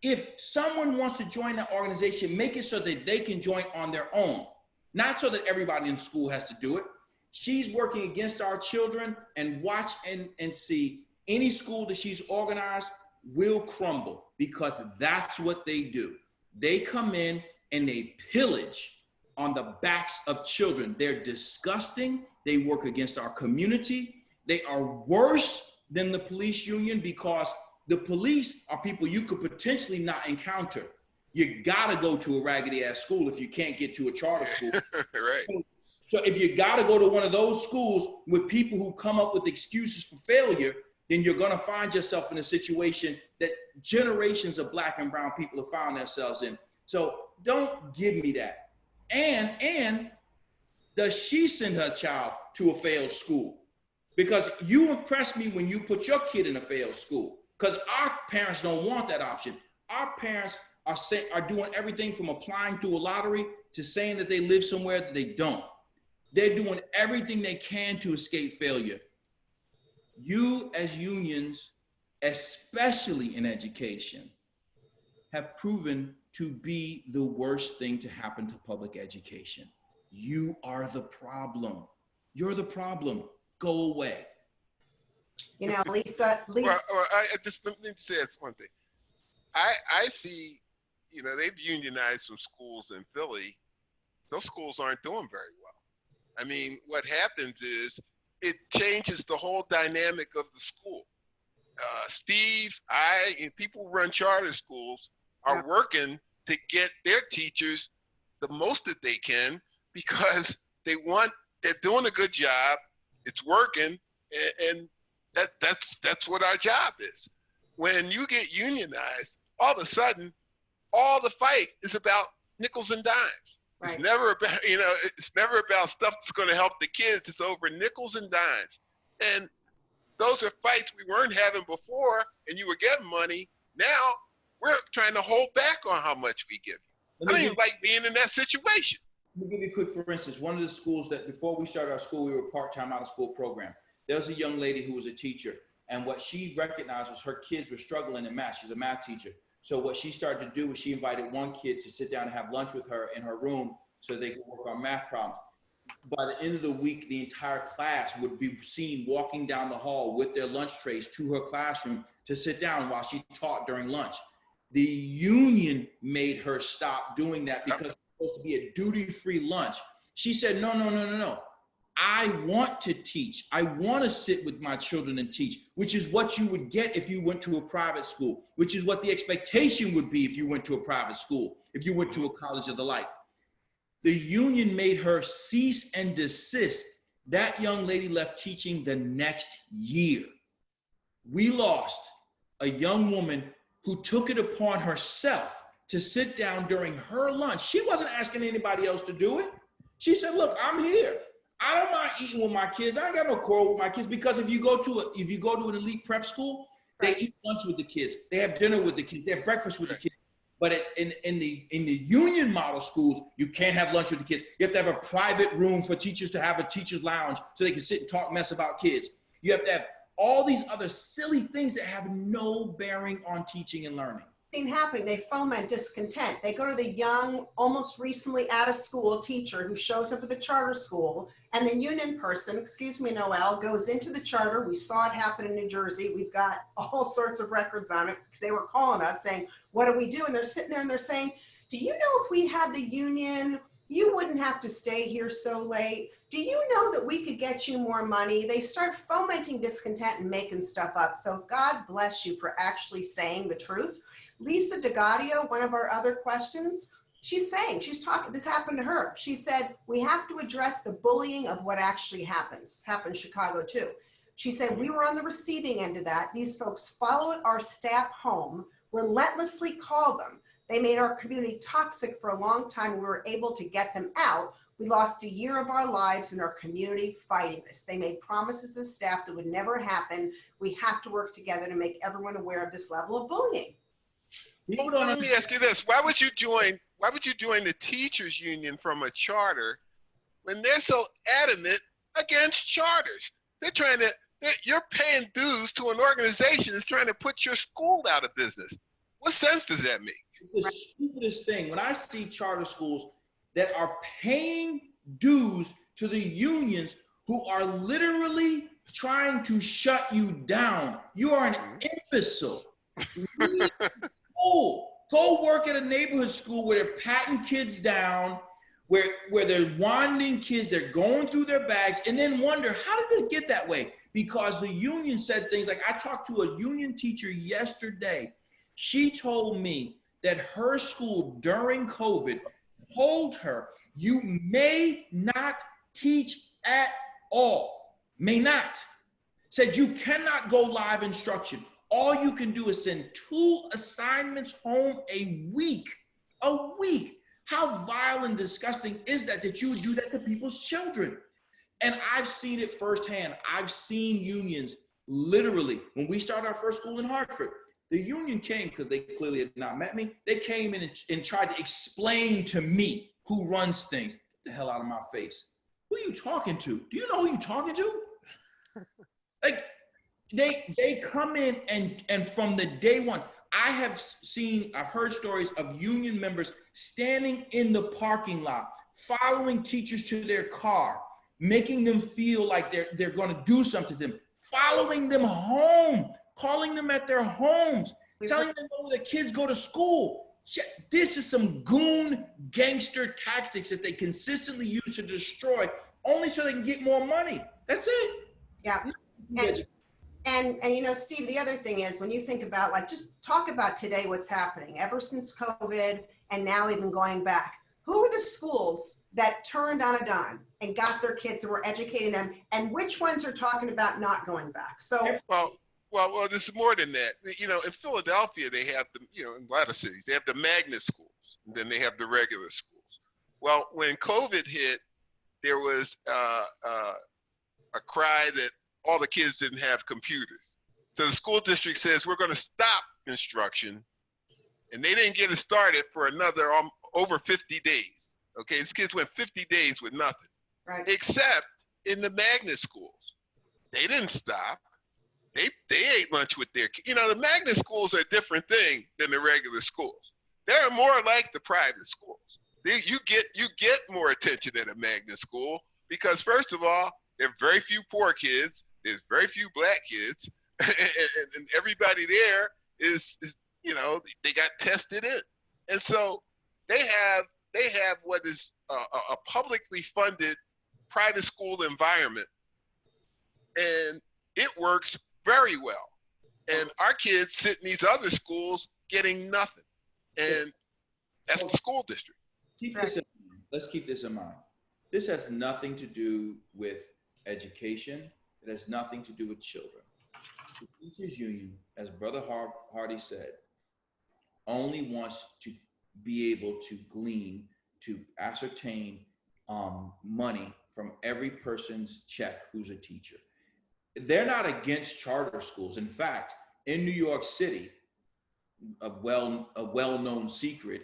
S2: if someone wants to join that organization, make it so that they can join on their own. Not so that everybody in school has to do it. She's working against our children, and watch and see any school that she's organized will crumble, because that's what they do. They come in and they pillage on the backs of children. They're disgusting. They work against our community. They are worse than the police union, because the police are people you could potentially not encounter. You gotta go to a raggedy ass school if you can't get to a charter school.
S3: Right.
S2: So if you gotta go to one of those schools with people who come up with excuses for failure, then you're gonna find yourself in a situation that generations of Black and brown people have found themselves in. So don't give me that. And does she send her child to a failed school? Because you impressed me when you put your kid in a failed school. Because our parents don't want that option. Our parents are doing everything from applying through a lottery to saying that they live somewhere that they don't. They're doing everything they can to escape failure. You as unions, especially in education, have proven to be the worst thing to happen to public education. You are the problem. You're the problem. Go away.
S1: You know, Lisa.
S3: Well, I just let me say this one thing. I see, they've unionized some schools in Philly. Those schools aren't doing very well. I mean, what happens is it changes the whole dynamic of the school. Steve, and people who run charter schools are working to get their teachers the most that they can because they're doing a good job. It's working, and that's what our job is. When you get unionized, all of a sudden, all the fight is about nickels and dimes. Right. It's never about, it's never about stuff that's going to help the kids. It's over nickels and dimes. And those are fights we weren't having before, and you were getting money. Now we're trying to hold back on how much we give you. I don't even like being in that situation.
S2: Let me give you a quick, for instance, one of the schools that before we started our school, we were a part-time out-of-school program. There was a young lady who was a teacher, and what she recognized was her kids were struggling in math. She's a math teacher. So what she started to do was she invited one kid to sit down and have lunch with her in her room so they could work on math problems. By the end of the week, the entire class would be seen walking down the hall with their lunch trays to her classroom to sit down while she taught during lunch. The union made her stop doing that because it's supposed to be a duty-free lunch. She said, no. I want to teach. I want to sit with my children and teach, which is what you would get if you went to a private school, which is what the expectation would be if you went to a private school, if you went to a college of the like. The union made her cease and desist. That young lady left teaching the next year. We lost a young woman who took it upon herself to sit down during her lunch. She wasn't asking anybody else to do it. She said, look, I'm here. I don't mind eating with my kids. I ain't got no quarrel with my kids because if you go to an elite prep school, they eat lunch with the kids. They have dinner with the kids. They have breakfast with the kids. But in the union model schools, you can't have lunch with the kids. You have to have a private room for teachers to have a teacher's lounge so they can sit and talk mess about kids. You have to have all these other silly things that have no bearing on teaching and learning.
S1: Happening, they foment discontent. They go to the young, almost recently out of school teacher who shows up at the charter school, and the union person, excuse me, Noel, goes into the charter. We saw it happen in New Jersey. We've got all sorts of records on it because they were calling us saying, what do we do? And they're sitting there and they're saying, do you know if we had the union, you wouldn't have to stay here so late? Do you know that we could get you more money? They start fomenting discontent and making stuff up. So God bless you for actually saying the truth. Lisa DeGaudio, one of our other questions, she's talking, this happened to her. She said, we have to address the bullying of what actually happens. Happened in Chicago too. She said, we were on the receiving end of that. These folks followed our staff home, relentlessly called them. They made our community toxic for a long time. We were able to get them out. We lost a year of our lives in our community fighting this. They made promises to the staff that would never happen. We have to work together to make everyone aware of this level of bullying.
S3: Let me ask you this: Why would you join the teachers union from a charter when they're so adamant against charters? You're paying dues to an organization that's trying to put your school out of business. What sense does that make?
S2: It's the stupidest thing. When I see charter schools that are paying dues to the unions who are literally trying to shut you down, you are an imbecile. Go work at a neighborhood school where they're patting kids down, where they're wanding kids, they're going through their bags, and then wonder, how did they get that way? Because the union said things like, I talked to a union teacher yesterday. She told me that her school during COVID told her, you may not teach at all. May not. Said you cannot go live instruction. All you can do is send 2 assignments home a week. A week. How vile and disgusting is that you would do that to people's children? And I've seen it firsthand. I've seen unions literally. When we started our first school in Hartford, the union came because they clearly had not met me. They came in and tried to explain to me who runs things. Get the hell out of my face. Who are you talking to? Do you know who you're talking to? Like, They come in and from the day one, I've heard stories of union members standing in the parking lot, following teachers to their car, making them feel like they're going to do something to them, following them home, calling them at their homes, telling them where the kids go to school. This is some goon gangster tactics that they consistently use to destroy, only so they can get more money. That's it.
S1: Yeah. And you know, Steve, the other thing is when you think about like, just talk about today, what's happening ever since COVID and now even going back. Who are the schools that turned on a dime and got their kids and were educating them? And which ones are talking about not going back? So,
S3: Well, there's more than that. You know, in Philadelphia, they have the, you know, in a lot of cities, they have the magnet schools, and then they have the regular schools. Well, when COVID hit, there was a cry that all the kids didn't have computers. So the school district says, we're going to stop instruction. And they didn't get it started for another over 50 days. Okay, these kids went 50 days with nothing.
S1: right.
S3: Except in the magnet schools. They didn't stop. They ate lunch with their kids. You know, the magnet schools are a different thing than the regular schools. They're more like the private schools. You get more attention at a magnet school because, first of all, there are very few poor kids. There's very few black kids, and everybody there is, you know, they got tested in, and so they have what is a publicly funded private school environment, and it works very well. And our kids sit in these other schools getting nothing, and that's the school district.
S2: Let's keep this in mind. This has nothing to do with education. It has nothing to do with children. The teachers union, as Brother Hardy said, only wants to be able to glean, to ascertain money from every person's check who's a teacher. They're not against charter schools. In fact, in New York City, a well-known secret,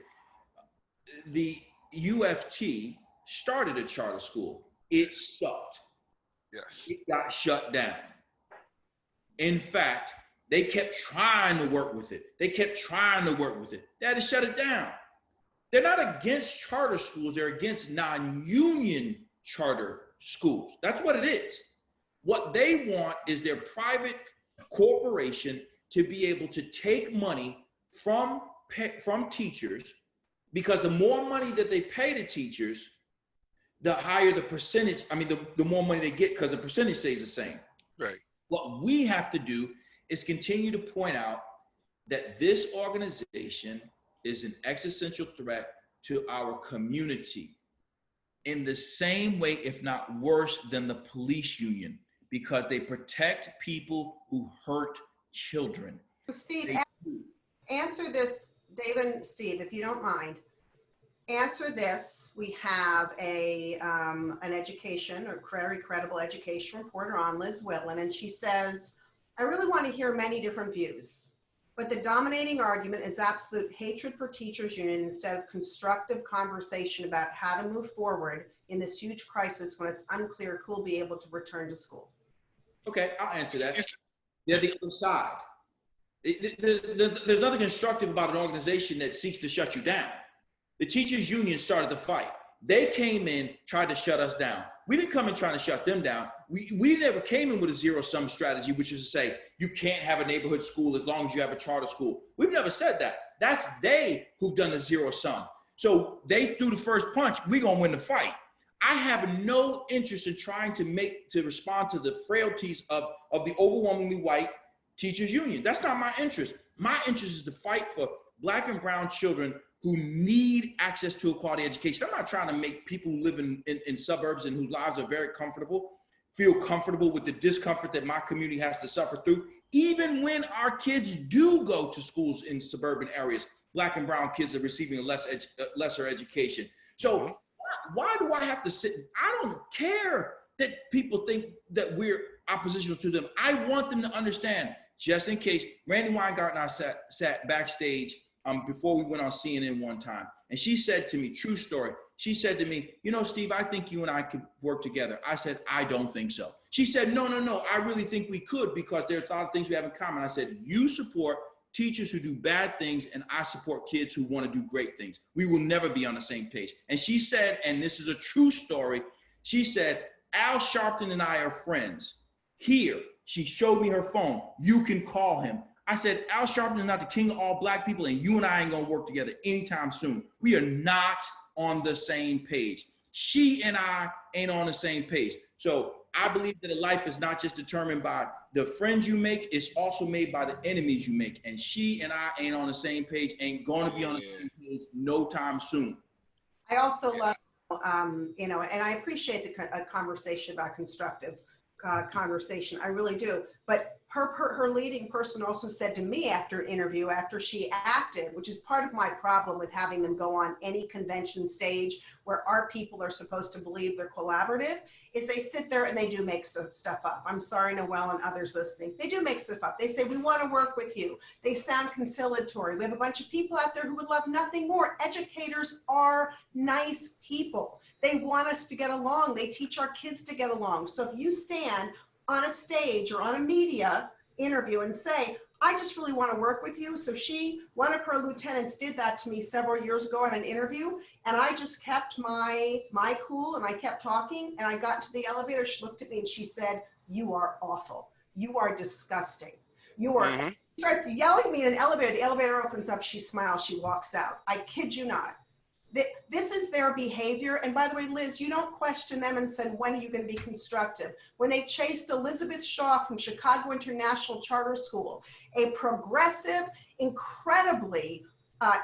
S2: the UFT started a charter school. It sucked.
S3: Yes.
S2: It got shut down. In fact, they kept trying to work with it. They had to shut it down. They're not against charter schools. They're against non-union charter schools. That's what it is. What they want is their private corporation to be able to take money from teachers, because the more money that they pay to teachers, the higher the percentage, the more money they get because the percentage stays the same.
S3: Right.
S2: What we have to do is continue to point out that this organization is an existential threat to our community in the same way, if not worse, than the police union, because they protect people who hurt children.
S1: Steve, answer this, David and Steve, if you don't mind. Answer this. We have an education or very credible education reporter on, Liz Whitland, and she says, I really want to hear many different views, but the dominating argument is absolute hatred for teachers union instead of constructive conversation about how to move forward in this huge crisis when it's unclear who will be able to return to school.
S2: Okay, I'll answer that. They're the other side. There's nothing constructive about an organization that seeks to shut you down. The teachers union started the fight. They came in, tried to shut us down. We didn't come in trying to shut them down. We never came in with a zero-sum strategy, which is to say, you can't have a neighborhood school as long as you have a charter school. We've never said that. That's they who've done the zero-sum. So they threw the first punch, we're gonna win the fight. I have no interest in trying to respond to the frailties of the overwhelmingly white teachers union. That's not my interest. My interest is to fight for Black and brown children who need access to a quality education. I'm not trying to make people who live in suburbs and whose lives are very comfortable feel comfortable with the discomfort that my community has to suffer through. Even when our kids do go to schools in suburban areas, Black and brown kids are receiving a lesser education. So why do I have to sit? I don't care that people think that we're oppositional to them. I want them to understand, just in case. Randy Weingarten and I sat backstage before we went on CNN one time. And she said to me, true story, she said to me, you know, Steve, I think you and I could work together. I said, I don't think so. She said, no, I really think we could, because there are a lot of things we have in common. I said, you support teachers who do bad things, and I support kids who want to do great things. We will never be on the same page. And she said, and this is a true story, she said, Al Sharpton and I are friends. Here, she showed me her phone. You can call him. I said, Al Sharpton is not the king of all Black people, and you and I ain't gonna work together anytime soon. We are not on the same page. she and I ain't on the same page. So I believe that a life is not just determined by the friends you make, it's also made by the enemies you make. And she and I ain't on the same page, ain't going to be on the same page no time soon.
S1: I also love, you know, and I appreciate the conversation about constructive conversation. I really do. But her leading person also said to me after an interview, after she acted, which is part of my problem with having them go on any convention stage where our people are supposed to believe they're collaborative, is they sit there and they do make some stuff up. I'm sorry, Noelle and others listening. They do make stuff up. They say, we want to work with you. They sound conciliatory. We have a bunch of people out there who would love nothing more. Educators are nice people. They want us to get along. They teach our kids to get along. So if you stand on a stage or on a media interview and say, I just really want to work with you. So one of her lieutenants did that to me several years ago in an interview. And I just kept my cool and I kept talking and I got into the elevator. She looked at me and she said, you are awful. You are disgusting. You are, She starts yelling at me in an elevator. The elevator opens up. She smiles. She walks out. I kid you not. This is their behavior. And by the way, Liz, you don't question them and said, when are you going to be constructive? When they chased Elizabeth Shaw from Chicago International Charter School, a progressive, incredibly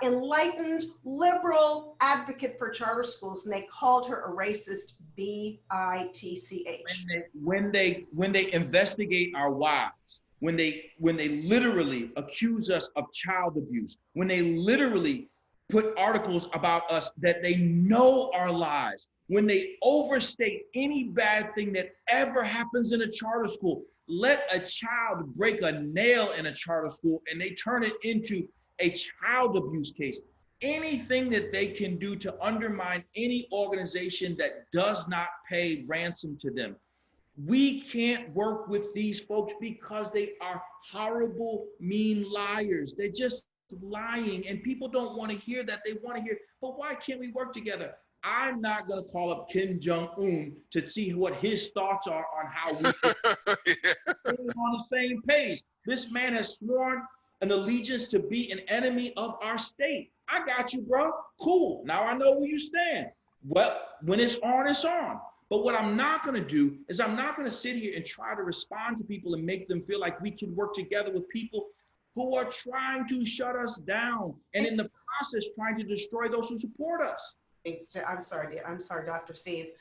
S1: enlightened, liberal advocate for charter schools, and they called her a racist, B-I-T-C-H.
S2: When they investigate our wives, when they literally accuse us of child abuse, when they literally put articles about us that they know are lies, when they overstate any bad thing that ever happens in a charter school, let a child break a nail in a charter school and they turn it into a child abuse case. Anything that they can do to undermine any organization that does not pay ransom to them. We can't work with these folks because they are horrible, mean liars. They're just lying, and people don't want to hear that. They want to hear, but why can't we work together? I'm not going to call up Kim Jong-un to see what his thoughts are on how we on the same page. This man has sworn an allegiance to be an enemy of our state. I got you, bro. Cool. Now I know where you stand. Well, when it's on, it's on. But what I'm not going to do is I'm not going to sit here and try to respond to people and make them feel like we can work together with people who are trying to shut us down and in the process trying to destroy those who support us.
S1: I'm sorry, Dr. Steve.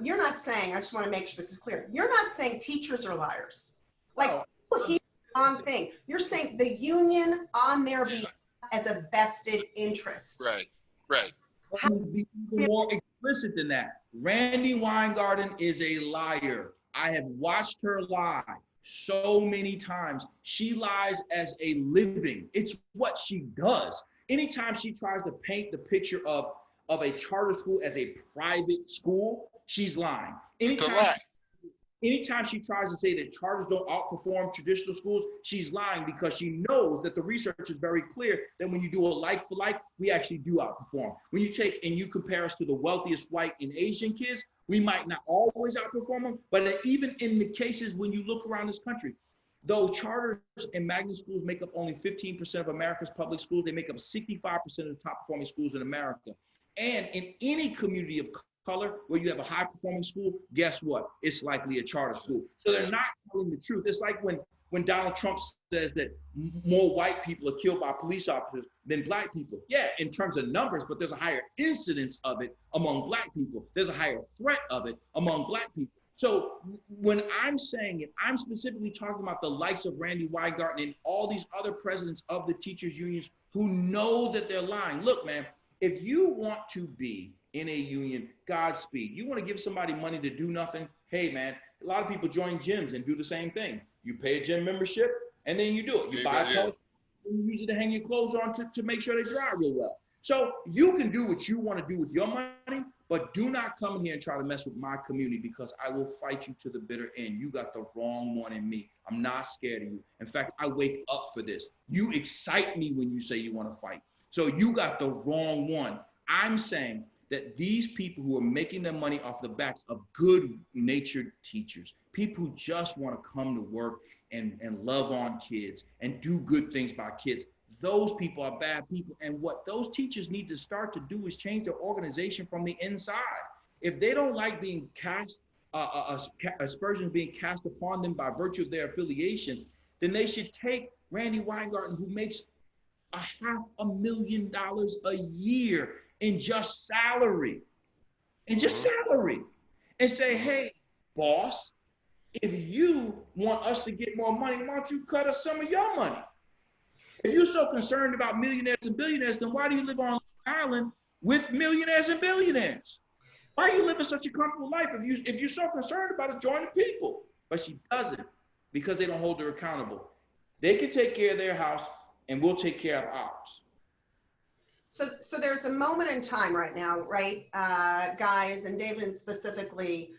S1: You're not saying, I just want to make sure this is clear. You're not saying teachers are liars. Like, people hear the wrong thing. You're saying the union on their behalf as a vested interest.
S3: Right, right.
S2: Let me be even more explicit than that. Randy Weingarten is a liar. I have watched her lie so many times. She lies as a living. It's what she does. Anytime she tries to paint the picture of a charter school as a private school, she's lying. Anytime she tries to say that charters don't outperform traditional schools, she's lying because she knows that the research is very clear that when you do a like for like, we actually do outperform. When you take and you compare us to the wealthiest white and Asian kids, we might not always outperform them, but even in the cases when you look around this country, though charters and magnet schools make up only 15% of America's public schools, they make up 65% of the top performing schools in America. And in any community of color where you have a high performing school, guess what? It's likely a charter school. So they're not telling the truth. It's like when Donald Trump says that more white people are killed by police officers than black people. Yeah, in terms of numbers, but there's a higher incidence of it among black people. There's a higher threat of it among black people. So when I'm saying it, I'm specifically talking about the likes of Randy Weingarten and all these other presidents of the teachers unions who know that they're lying. Look, man, if you want to be in a union, Godspeed. You want to give somebody money to do nothing? Hey, man, a lot of people join gyms and do the same thing. You pay a gym membership and then you do it. You buy clothes and you use it to hang your clothes on to make sure they dry real well. So you can do what you want to do with your money, but do not come in here and try to mess with my community because I will fight you to the bitter end. You got the wrong one in me. I'm not scared of you. In fact, I wake up for this. You excite me when you say you want to fight. So you got the wrong one. I'm saying that these people who are making their money off the backs of good-natured teachers, people who just want to come to work and love on kids and do good things by kids, those people are bad people. And what those teachers need to start to do is change their organization from the inside. If they don't like being cast, aspersions being cast upon them by virtue of their affiliation, then they should take Randy Weingarten, who makes $500,000 a year in just salary, and say, hey, boss, if you want us to get more money, why don't you cut us some of your money? If you're so concerned about millionaires and billionaires, then why do you live on Long Island with millionaires and billionaires? Why are you living such a comfortable life if you're so concerned about it? Join the people. But she doesn't, because they don't hold her accountable. They can take care of their house, and we'll take care of ours.
S1: So there's a moment in time right now, right, guys, and David specifically,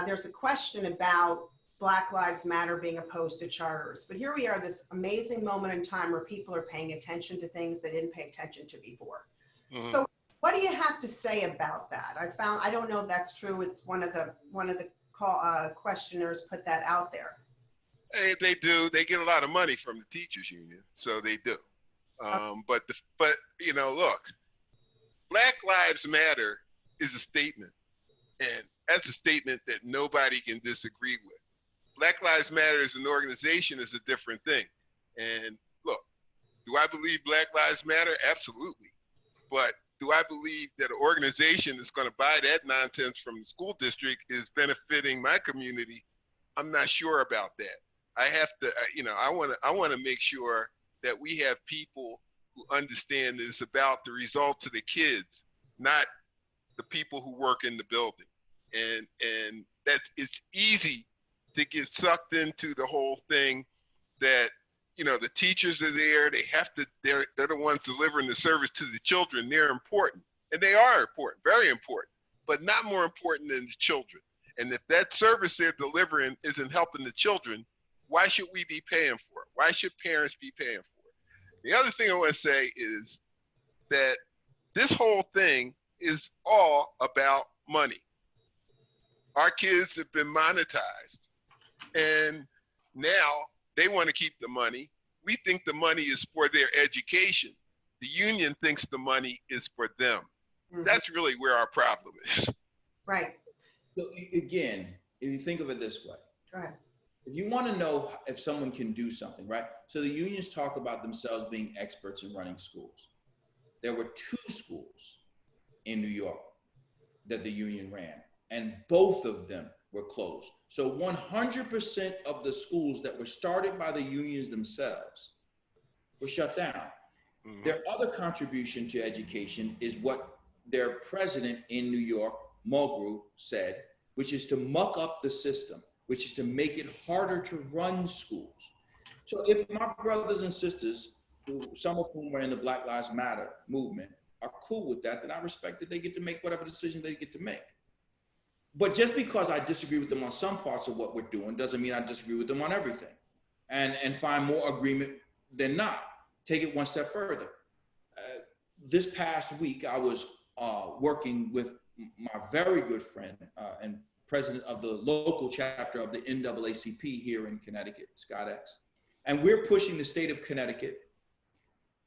S1: there's a question about Black Lives Matter being opposed to charters. But here we are, this amazing moment in time where people are paying attention to things they didn't pay attention to before. Mm-hmm. So what do you have to say about that? I don't know if that's true. It's one of the questioners put that out there.
S3: Hey, they do. They get a lot of money from the teachers union, so they do. But you know, look, Black Lives Matter is a statement, and that's a statement that nobody can disagree with. Black Lives Matter as an organization is a different thing. And look, do I believe Black Lives Matter? Absolutely. But do I believe that an organization that's going to buy that nonsense from the school district is benefiting my community? I'm not sure about that. I have to, you know, I want to make sure that we have people who understand it's about the results of the kids, not the people who work in the building. And that it's easy to get sucked into the whole thing that, you know, the teachers are there, they're the ones delivering the service to the children. They're important, and they are important, very important, but not more important than the children. And if that service they're delivering isn't helping the children, why should we be paying for it? Why should parents be paying for it? The other thing I want to say is that this whole thing is all about money. Our kids have been monetized, and now they want to keep the money. We think the money is for their education. The union thinks the money is for them. Mm-hmm. That's really where our problem is.
S1: Right.
S2: So again, if you think of it this way,
S1: go ahead.
S2: If you want to know if someone can do something, right? So the unions talk about themselves being experts in running schools. There were 2 schools in New York that the union ran, and both of them were closed. So 100% of the schools that were started by the unions themselves were shut down. Mm-hmm. Their other contribution to education is what their president in New York, Mulgrew, said, which is to muck up the system, which is to make it harder to run schools. So if my brothers and sisters, some of whom are in the Black Lives Matter movement, are cool with that, then I respect that they get to make whatever decision they get to make. But just because I disagree with them on some parts of what we're doing doesn't mean I disagree with them on everything, and find more agreement than not. Take it one step further. This past week, I was working with my very good friend and president of the local chapter of the NAACP here in Connecticut, Scott X. And we're pushing the state of Connecticut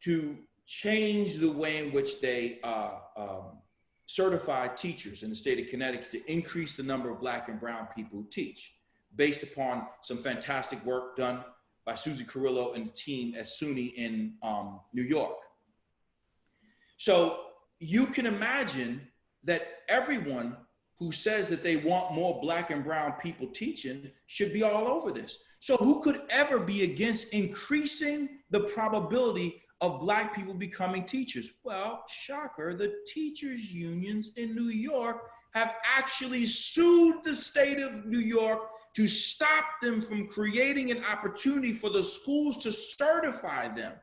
S2: to change the way in which they certify teachers in the state of Connecticut, to increase the number of Black and brown people who teach, based upon some fantastic work done by Susie Carrillo and the team at SUNY in New York. So you can imagine that everyone who says that they want more Black and brown people teaching should be all over this. So who could ever be against increasing the probability of Black people becoming teachers? Well, shocker, the teachers unions in New York have actually sued the state of New York to stop them from creating an opportunity for the schools to certify them.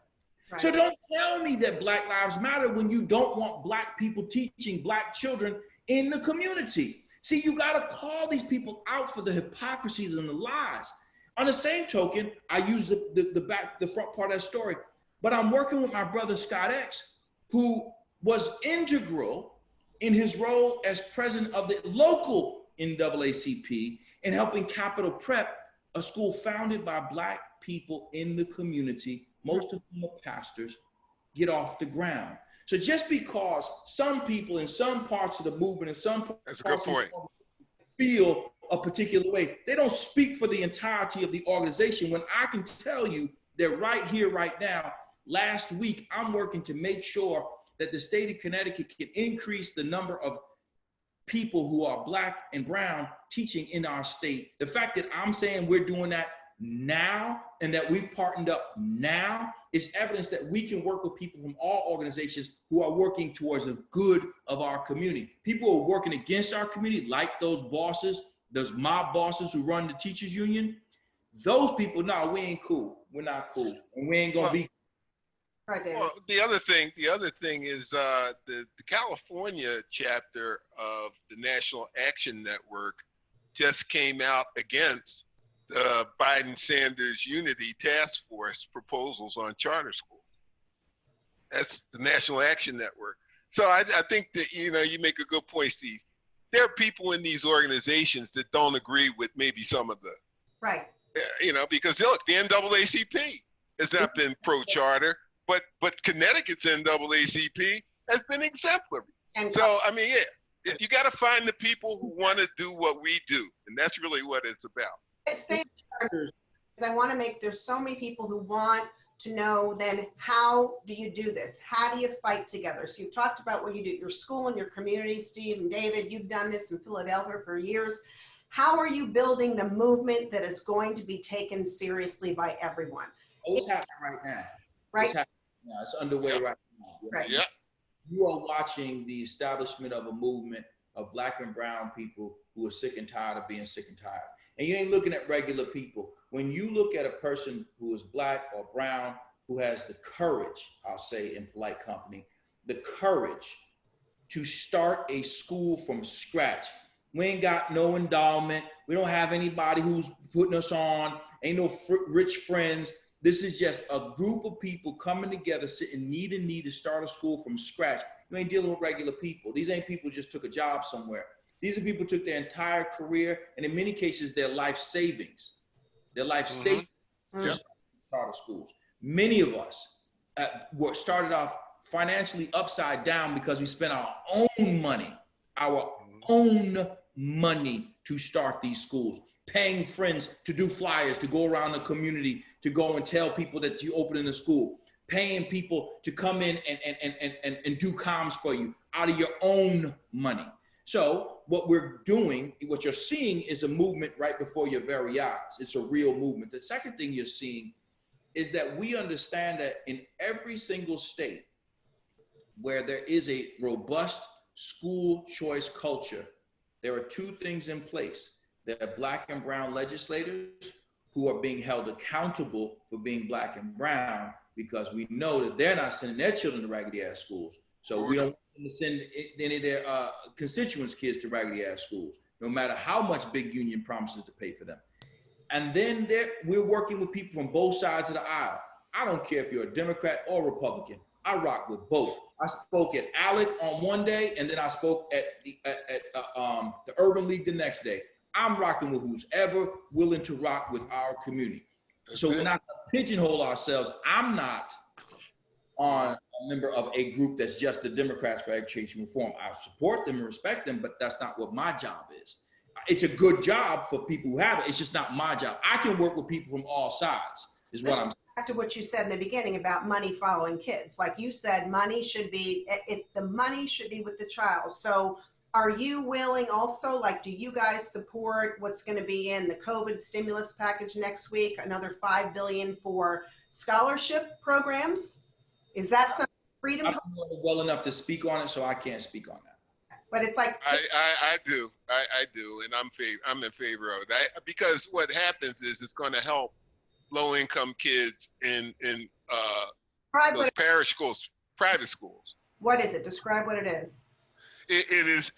S2: Right. So don't tell me that Black Lives Matter when you don't want Black people teaching Black children in the community. See, you got to call these people out for the hypocrisies and the lies. On the same token, I use the front part of that story, but I'm working with my brother Scott X, who was integral in his role as president of the local NAACP in helping Capital Prep, a school founded by Black people in the community, most of whom are pastors, get off the ground. So just because some people in some parts of the movement, in some
S3: That's a good
S2: parts of
S3: point.
S2: feel a particular way, they don't speak for the entirety of the organization. When I can tell you they're right here, right now. Last week, I'm working to make sure that the state of Connecticut can increase the number of people who are Black and brown teaching in our state. The fact that I'm saying we're doing that now and that we've partnered up now is evidence that we can work with people from all organizations who are working towards the good of our community. People who are working against our community, like those bosses, those mob bosses who run the teachers union, those people, no, we ain't cool. We're not cool. And we ain't gonna be.
S1: Right, David.
S3: Well, the other thing is the California chapter of the National Action Network just came out against the Biden-Sanders Unity Task Force proposals on charter schools. That's the National Action Network. So I think that, you make a good point, Steve. There are people in these organizations that don't agree with maybe some of the,
S1: Right.
S3: Because look, the NAACP has not been pro-charter, but Connecticut's NAACP has been exemplary.
S1: And
S3: So, you got to find the people who want to do what we do, and that's really what it's about.
S1: stay because I want to there's so many people who want to know then how do you do this? How do you fight together? So you've talked about what you do, your school and your community, Steve and David, you've done this in Philadelphia for years. How are you building the movement that is going to be taken seriously by everyone?
S2: It's happening right now.
S1: Right?
S2: It's happening now. It's underway right now.
S1: Right.
S3: Yeah.
S2: You are watching the establishment of a movement of Black and brown people who are sick and tired of being sick and tired. And you ain't looking at regular people. When you look at a person who is Black or brown, who has the courage, I'll say in polite company, the courage to start a school from scratch. We ain't got no endowment. We don't have anybody who's putting us on. Ain't no rich friends. This is just a group of people coming together, sitting knee to knee to start a school from scratch. You ain't dealing with regular people. These ain't people who just took a job somewhere. These are people who took their entire career, and in many cases, their life savings. Their life savings to charter schools. Many of us were started off financially upside down because we spent our own money to start these schools, paying friends to do flyers, to go around the community, to go and tell people that you open in a school, paying people to come in and do comms for you out of your own money. So what we're doing, what you're seeing is a movement right before your very eyes. It's a real movement. The second thing you're seeing is that we understand that in every single state where there is a robust school choice culture, there are two things in place. There are Black and brown legislators who are being held accountable for being Black and brown, because we know that they're not sending their children to raggedy ass schools. So we don't want them to send any of their constituents' kids to raggedy ass schools, no matter how much big union promises to pay for them. And then we're working with people from both sides of the aisle. I don't care if you're a Democrat or Republican. I rock with both. I spoke at ALEC on one day, and then I spoke at the Urban League the next day. I'm rocking with who's ever willing to rock with our community. So we're not going to pigeonhole ourselves. I'm not a member of a group that's just the Democrats for education reform. I support them and respect them, but that's not what my job is. It's a good job for people who have it. It's just not my job. I can work with people from all sides, is what I'm saying.
S1: Back to what you said in the beginning about money following kids. Like you said, money should be, the money should be with the child. So are you willing also, like, do you guys support what's going to be in the COVID stimulus package next week? Another $5 billion for scholarship programs? Is that some freedom?
S2: I'm not well enough to speak on it, so I can't speak on that.
S1: But it's like
S3: I do, and I'm in favor of it. Because what happens is it's going to help low-income kids in those parish schools, private schools.
S1: What is it? Describe what it is.
S3: It's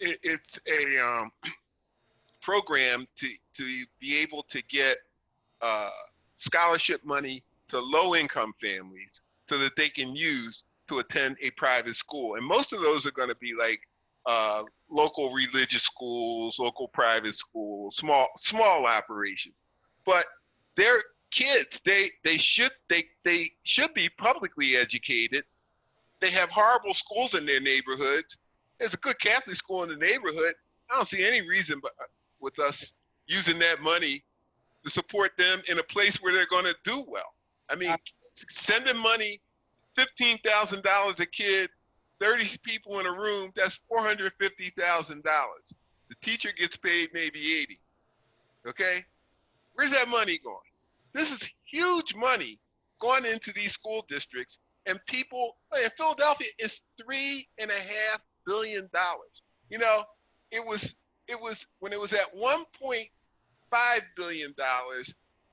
S3: a program to be able to get scholarship money to low-income families so that they can use to attend a private school. And most of those are going to be like local religious schools, local private schools, small operations. But they're kids. They should be publicly educated They have horrible schools in their neighborhoods. There's a good Catholic school in the neighborhood. I don't see any reason but with us using that money to support them in a place where they're going to do well. I mean, sending money, $15,000 a kid, 30 people in a room, that's $450,000. The teacher gets paid maybe 80. Okay? Where's that money going? This is huge money going into these school districts, and people in Philadelphia is $3.5 billion. You know, it was when it was at $1.5 billion,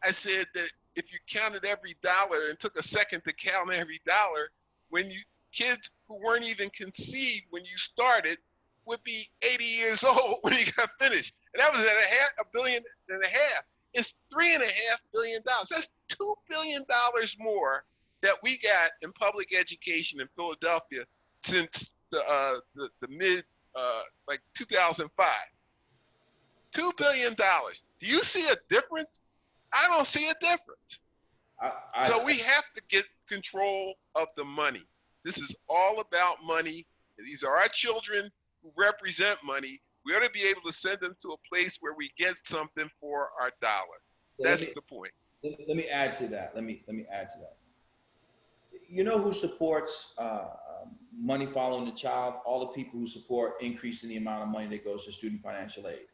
S3: I said that if you counted every dollar and took a second to count every dollar, when you kids who weren't even conceived when you started would be 80 years old when you got finished. And that was at $1.5 billion. It's $3.5 billion. That's $2 billion more that we got in public education in Philadelphia since the mid like 2005. $2 billion. Do you see a difference? I don't see a difference. So we have to get control of the money. This is all about money. These are our children who represent money. We ought to be able to send them to a place where we get something for our dollar. That's the point.
S2: Let me add to that. Let me add to that. You know who supports money following the child? All the people who support increasing the amount of money that goes to student financial aid.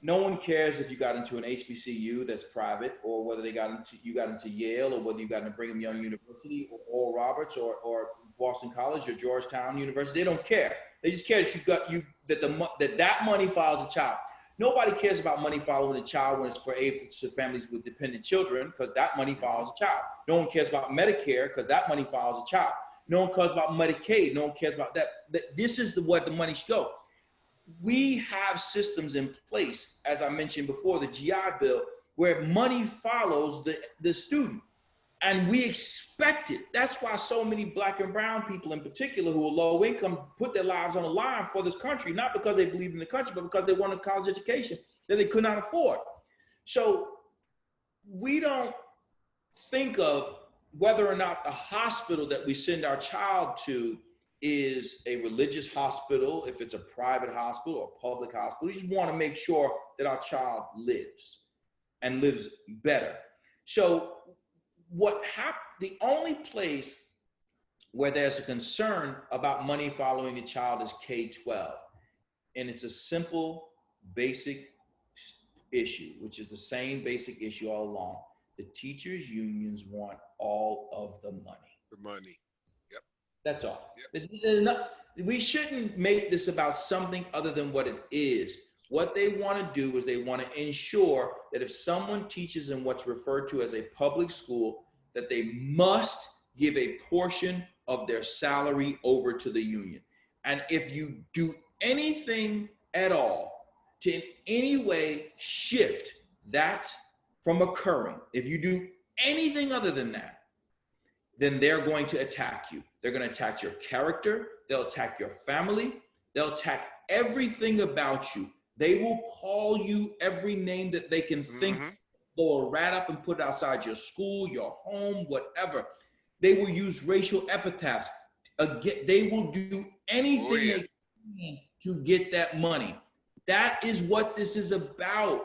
S2: No one cares if you got into an HBCU that's private, or whether you got into Yale, or whether you got into Brigham Young University, or Oral Roberts, or Boston College, or Georgetown University. They don't care. They just care that that money follows a child. Nobody cares about money following a child when it's for aid to families with dependent children, because that money follows a child. No one cares about Medicare, because that money follows a child. No one cares about Medicaid. No one cares about that. This is what the money should go. We have systems in place, as I mentioned before, the GI Bill, where money follows the student. And we expect it. That's why so many Black and brown people in particular who are low income put their lives on the line for this country, not because they believe in the country, but because they want a college education that they could not afford. So we don't think of whether or not the hospital that we send our child to is a religious hospital, if it's a private hospital or public hospital. We just want to make sure that our child lives and lives better. So the only place where there's a concern about money following the child is K-12. And it's a simple, basic issue, which is the same basic issue all along. The teachers' unions want all of the money.
S3: The money. Yep.
S2: That's all.
S3: Yep.
S2: We shouldn't make this about something other than what it is. What they want to do is they want to ensure that if someone teaches in what's referred to as a public school, that they must give a portion of their salary over to the union. And if you do anything at all to in any way shift that from occurring, if you do anything other than that, then they're going to attack you. They're going to attack your character. They'll attack your family. They'll attack everything about you. They will call you every name that they can think, blow a rat up and put it outside your school, your home, whatever. They will use racial epithets. Again, they will do anything they can to get that money. That is what this is about.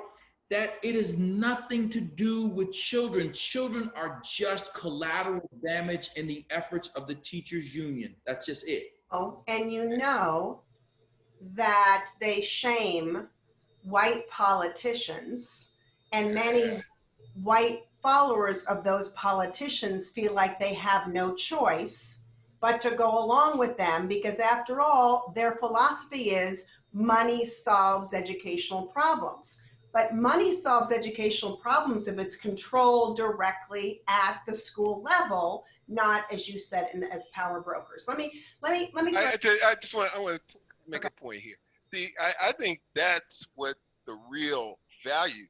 S2: That it is nothing to do with children. Children are just collateral damage in the efforts of the teachers' union. That's just it.
S1: Oh, and you know that they shame white politicians, and many white followers of those politicians feel like they have no choice but to go along with them, because after all, their philosophy is money solves educational problems. But money solves educational problems if it's controlled directly at the school level, not, as you said, as power brokers. Let me.
S3: I want to make a point here. See, I think that's what the real value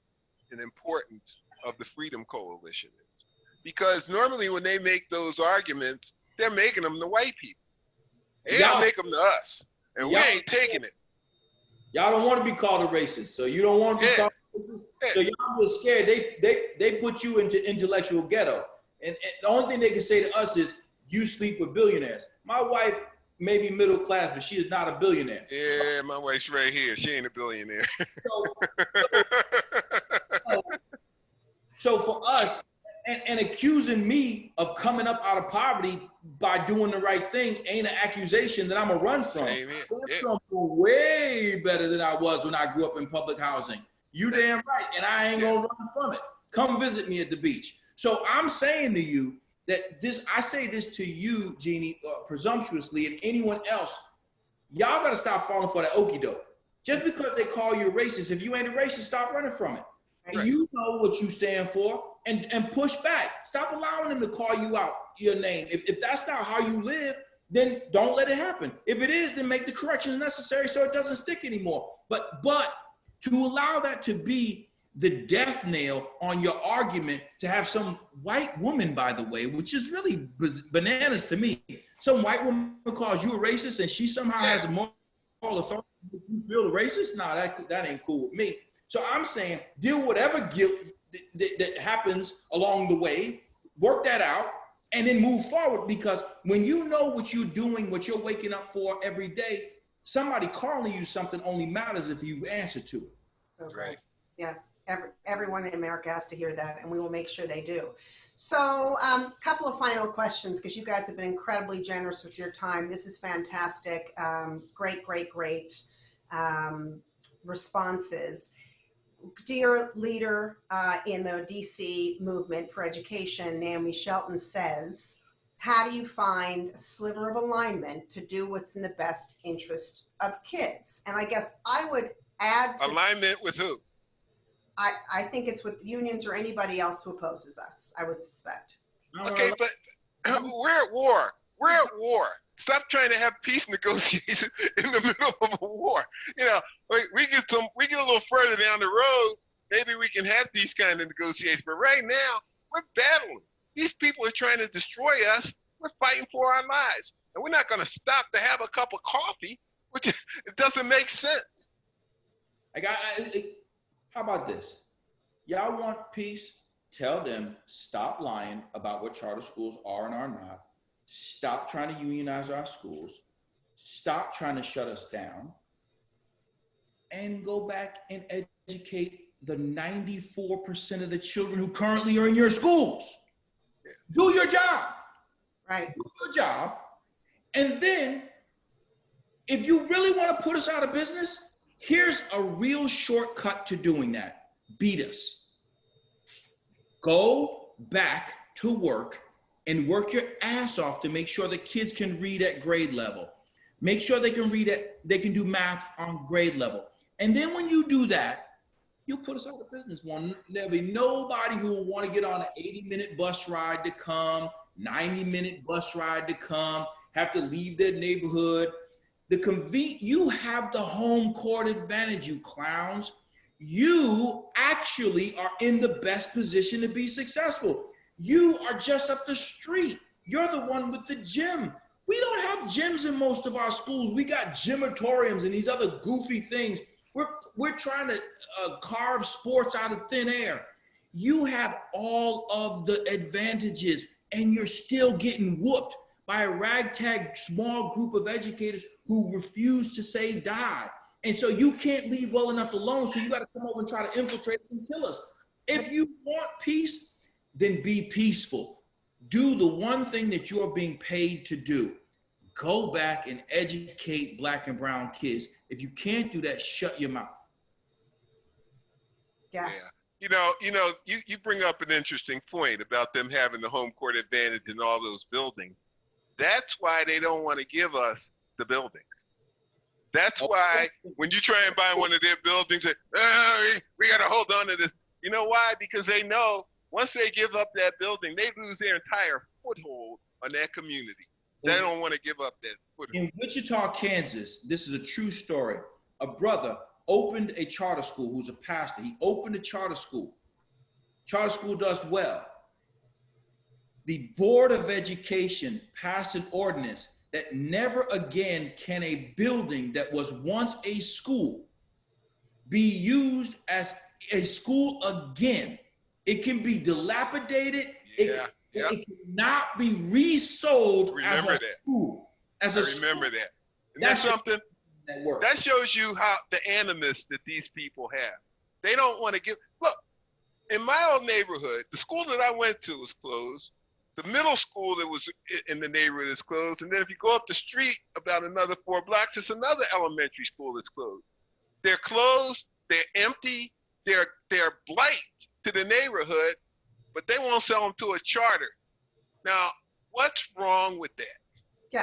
S3: and importance of the Freedom Coalition is. Because normally when they make those arguments, they're making them to white people. They don't make them to us. And we ain't taking it.
S2: Y'all don't want to be called a racist, so you don't want to be called a racist. So y'all just scared. They put you into intellectual ghetto. And the only thing they can say to us is, you sleep with billionaires. My wife may be middle class, but she is not a billionaire.
S3: Yeah, my wife's right here. She ain't a billionaire.
S2: So for us, and accusing me of coming up out of poverty by doing the right thing ain't an accusation that I'm gonna run from.
S3: Same here.
S2: I'm way better than I was when I grew up in public housing. You damn right, and I ain't gonna run from it. Come visit me at the beach. So I'm saying to you that I say this to you, Jeannie, presumptuously, and anyone else, y'all gotta stop falling for the okie doke. Just because they call you a racist, if you ain't a racist, stop running from it. Right. You know what you stand for, and push back. Stop allowing them to call you out your name. If that's not how you live, then don't let it happen. If it is, then make the corrections necessary so it doesn't stick anymore. But to allow that to be the death nail on your argument, to have some white woman, by the way, which is really bananas to me, some white woman calls you a racist and she somehow has a moral authority. You feel racist? Nah, that ain't cool with me. So I'm saying deal whatever guilt that happens along the way, work that out, and then move forward. Because when you know what you're doing, what you're waking up for every day, somebody calling you something only matters if you answer to it.
S1: So great. Yes, everyone in America has to hear that, and we will make sure they do. So couple of final questions, because you guys have been incredibly generous with your time. This is fantastic. Great responses. Dear leader in the DC movement for education, Naomi Shelton says, how do you find a sliver of alignment to do what's in the best interest of kids? And I guess I would add to
S3: alignment with who?
S1: I think it's with unions or anybody else who opposes us, I would suspect.
S3: Okay, but we're at war. We're at war. Stop trying to have peace negotiations in the middle of a war. You know, we get a little further down the road, maybe we can have these kind of negotiations. But right now, we're battling. These people are trying to destroy us. We're fighting for our lives. And we're not going to stop to have a cup of coffee, which it doesn't make sense.
S2: How about this? Y'all want peace? Tell them, stop lying about what charter schools are and are not. Stop trying to unionize our schools. Stop trying to shut us down. And go back and educate the 94% of the children who currently are in your schools. Do your job.
S1: Right.
S2: Do your job. And then, if you really want to put us out of business, here's a real shortcut to doing that. Beat us. Go back to work and work your ass off to make sure the kids can read at grade level. Make sure they can they can do math on grade level. And then when you do that, you'll put us out of business. There'll be nobody who will want to get on an 80-minute bus ride to come, 90-minute bus ride to come, have to leave their neighborhood. You have the home court advantage, you clowns. You actually are in the best position to be successful. You are just up the street. You're the one with the gym. We don't have gyms in most of our schools. We got gymatoriums and these other goofy things. We're trying to carve sports out of thin air. You have all of the advantages, and you're still getting whooped by a ragtag small group of educators who refuse to say die. And so you can't leave well enough alone, so you got to come over and try to infiltrate us and kill us. If you want peace, then be peaceful. Do the one thing that you're being paid to do. Go back and educate Black and brown kids. If you can't do that, shut your mouth.
S1: Yeah.
S3: You bring up an interesting point about them having the home court advantage in all those buildings. That's why they don't want to give us the buildings. That's why when you try and buy one of their buildings, we got to hold on to this. You know why? Because they know once they give up that building, they lose their entire foothold on that community. They don't want to give up that foothold.
S2: In Wichita, Kansas, this is a true story. A brother opened a charter school who's a pastor. He opened a charter school. Charter school does well. The Board of Education passed an ordinance that never again can a building that was once a school be used as a school again. It can be dilapidated. It cannot be resold as a school. As
S3: I
S2: a
S3: remember
S2: school,
S3: that. And that's something
S2: that work.
S3: that shows you how the animus that these people have. They don't want to give. Look, in my old neighborhood, the school that I went to was closed. The middle school that was in the neighborhood is closed. And then if you go up the street about another 4 blocks, it's another elementary school that's closed. They're closed. They're empty. They're blight to the neighborhood, but they won't sell them to a charter. Now, what's wrong with that?
S1: Yeah.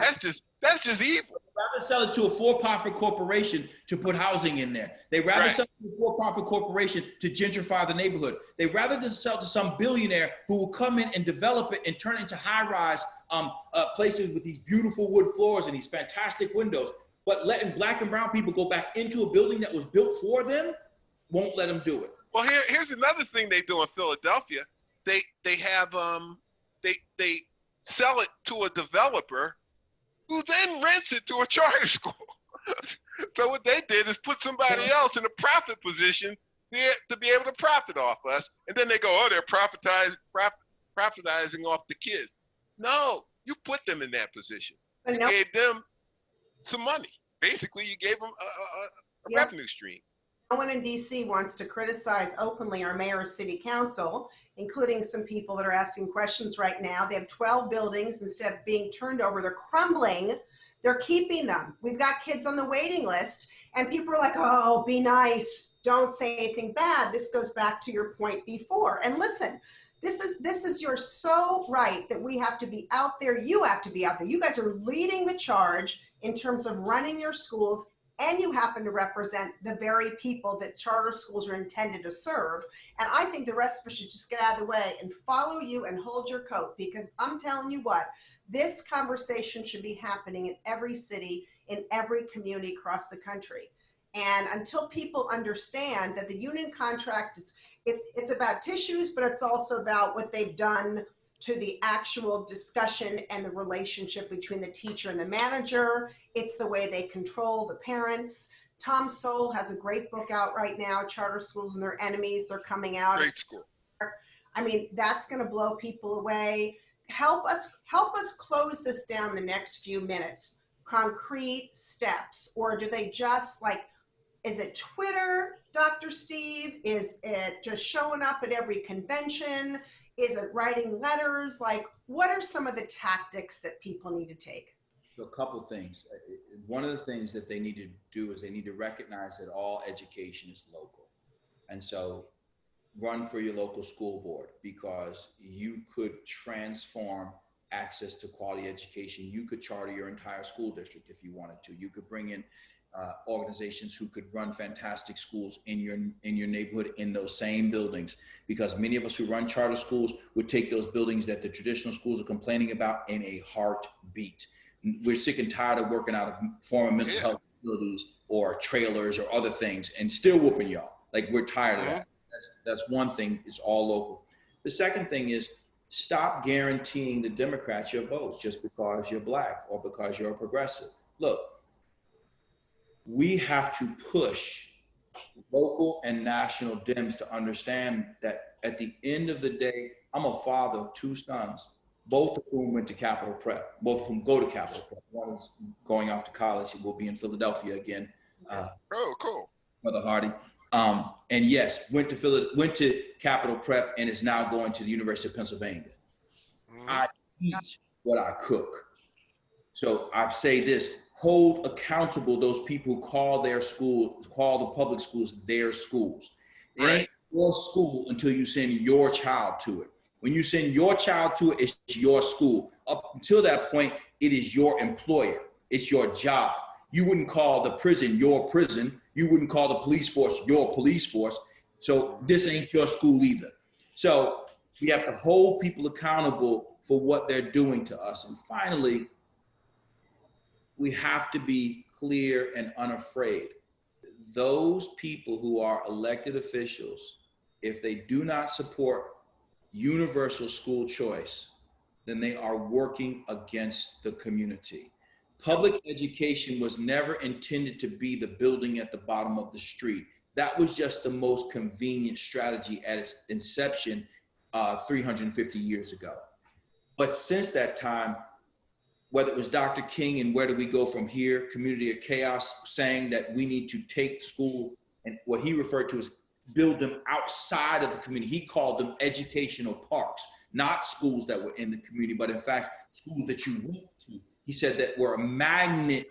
S3: That's just evil.
S2: Rather sell it to a for-profit corporation to put housing in there. They rather sell it to a for-profit corporation to gentrify the neighborhood. They rather just sell to some billionaire who will come in and develop it and turn it into high-rise places with these beautiful wood floors and these fantastic windows. But letting black and brown people go back into a building that was built for them won't let them do it.
S3: Well, here's another thing they do in Philadelphia. They have they sell it to a developer who then rents it to a charter school. So what they did is put somebody else in a profit position to be able to profit off us. And then they go, oh, they're profiting off the kids. No, you put them in that position. You gave them some money. Basically, you gave them a revenue stream.
S1: No one in DC wants to criticize openly our mayor or city council, including some people that are asking questions right now. They have 12 buildings. Instead of being turned over, they're crumbling. They're keeping them. We've got kids on the waiting list, and people are like, oh, be nice. Don't say anything bad. This goes back to your point before. And listen, this is you're so right that we have to be out there. You have to be out there. You guys are leading the charge in terms of running your schools, and you happen to represent the very people that charter schools are intended to serve. And I think the rest of us should just get out of the way and follow you and hold your coat, because I'm telling you what, this conversation should be happening in every city, in every community across the country. And until people understand that the union contract, it's about tissues, but it's also about what they've done to the actual discussion and the relationship between the teacher and the manager. It's the way they control the parents. Tom Sowell has a great book out right now, Charter Schools and Their Enemies. They're coming out.
S3: Great school.
S1: I mean, that's going to blow people away. Help us close this down the next few minutes. Concrete steps, or do they just is it Twitter, Dr. Steve? Is it just showing up at every convention? Is it writing letters? What are some of the tactics that people need to take?
S2: So a couple of things. One of the things that they need to do is they need to recognize that all education is local. And so run for your local school board, because you could transform access to quality education. You could charter your entire school district if you wanted to. You could bring in organizations who could run fantastic schools in your neighborhood in those same buildings, because many of us who run charter schools would take those buildings that the traditional schools are complaining about in a heartbeat. We're sick and tired of working out of former mental health facilities or trailers or other things and still whooping y'all. We're tired of that. That's one thing. It's all local. The second thing is stop guaranteeing the Democrats your vote just because you're black or because you're a progressive. Look, we have to push local and national Dems to understand that at the end of the day, I'm a father of 2 sons, both of whom went to Capitol Prep, both of whom go to Capitol Prep. One is going off to college. He will be in Philadelphia again.
S3: Cool.
S2: Mother Hardy. And yes, went to Capitol Prep and is now going to the University of Pennsylvania. I eat what I cook. So I say this, hold accountable those people who call the public schools their schools. It ain't your school until you send your child to it. When you send your child to it, it's your school. Up until that point, it is your employer. It's your job. You wouldn't call the prison your prison. You wouldn't call the police force your police force. So this ain't your school either. So we have to hold people accountable for what they're doing to us. And finally, we have to be clear and unafraid. Those people who are elected officials, if they do not support universal school choice, then they are working against the community. Public education was never intended to be the building at the bottom of the street. That was just the most convenient strategy at its inception 350 years ago. But since that time, whether it was Dr. King and Where Do We Go From Here, Community of Chaos, saying that we need to take schools and what he referred to as build them outside of the community. He called them educational parks, not schools that were in the community, but in fact, schools that you went to. He said that were a magnet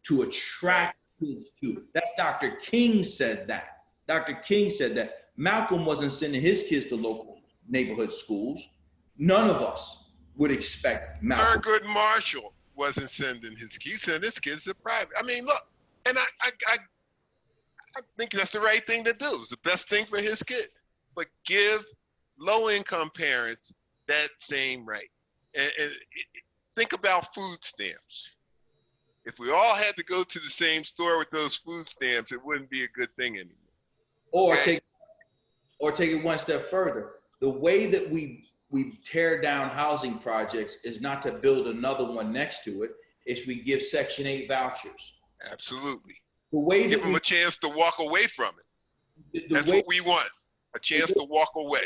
S2: to attract kids to. That's Dr. King said that. Dr. King said that. Malcolm wasn't sending his kids to local neighborhood schools. None of us would expect Malcolm.
S3: Thurgood Marshall wasn't sending his kids. He sent his kids to private. I mean, look, and I think that's the right thing to do. It's the best thing for his kid. But give low-income parents that same right. And think about food stamps. If we all had to go to the same store with those food stamps, it wouldn't be a good thing anymore.
S2: Or take it one step further. The way that we tear down housing projects is not to build another one next to it. It's we give Section 8 vouchers.
S3: Absolutely.
S2: The way
S3: give them a chance to walk away from it. That's what we want. A chance to walk away.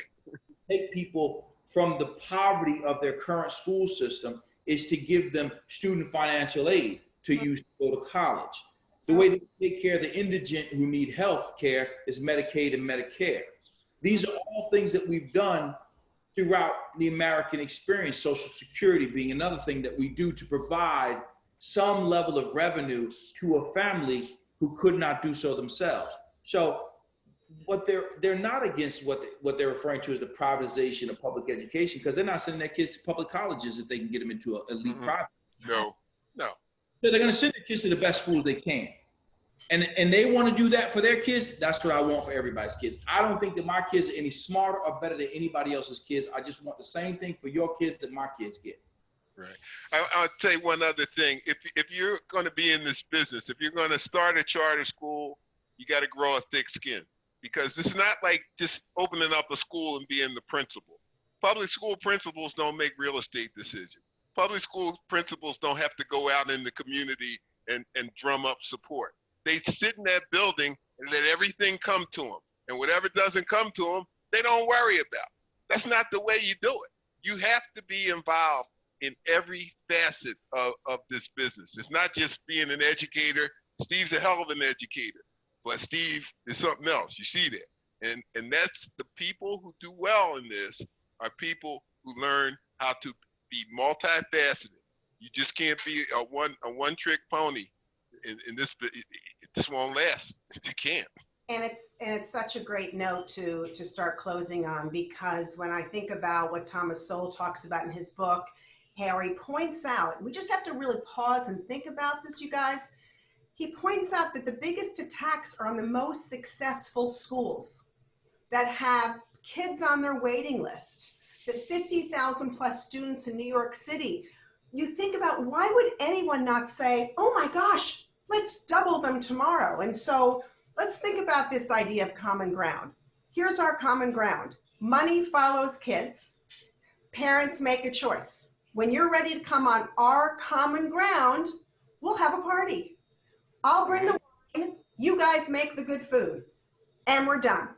S2: Take people from the poverty of their current school system is to give them student financial aid to use to go to college. The way that we take care of the indigent who need health care is Medicaid and Medicare. These are all things that we've done throughout the American experience, Social Security being another thing that we do to provide some level of revenue to a family who could not do so themselves. So what they're not against what they're referring to as the privatization of public education, because they're not sending their kids to public colleges if they can get them into an elite private.
S3: No.
S2: So they're going to send their kids to the best schools they can. And they want to do that for their kids. That's what I want for everybody's kids. I don't think that my kids are any smarter or better than anybody else's kids. I just want the same thing for your kids that my kids get.
S3: Right. I'll tell you one other thing. If you're going to be in this business, if you're going to start a charter school, you got to grow a thick skin, because it's not like just opening up a school and being the principal. Public school principals don't make real estate decisions. Public school principals don't have to go out in the community and drum up support. They sit in that building and let everything come to them. And whatever doesn't come to them, they don't worry about. That's not the way you do it. You have to be involved in every facet of this business. It's not just being an educator. Steve's a hell of an educator, but Steve is something else. You see that. And that's the people who do well in this are people who learn how to be multifaceted. You just can't be a one-trick pony in this. It just won't last. You can't.
S1: And it's such a great note to start closing on, because when I think about what Thomas Sowell talks about in his book, Harry points out, we just have to really pause and think about this, you guys. He points out that the biggest attacks are on the most successful schools that have kids on their waiting list, the 50,000 plus students in New York City. You think about, why would anyone not say, oh my gosh, let's double them tomorrow? And so let's think about this idea of common ground. Here's our common ground. Money follows kids. Parents make a choice. When you're ready to come on our common ground, we'll have a party. I'll bring the wine, you guys make the good food, and we're done.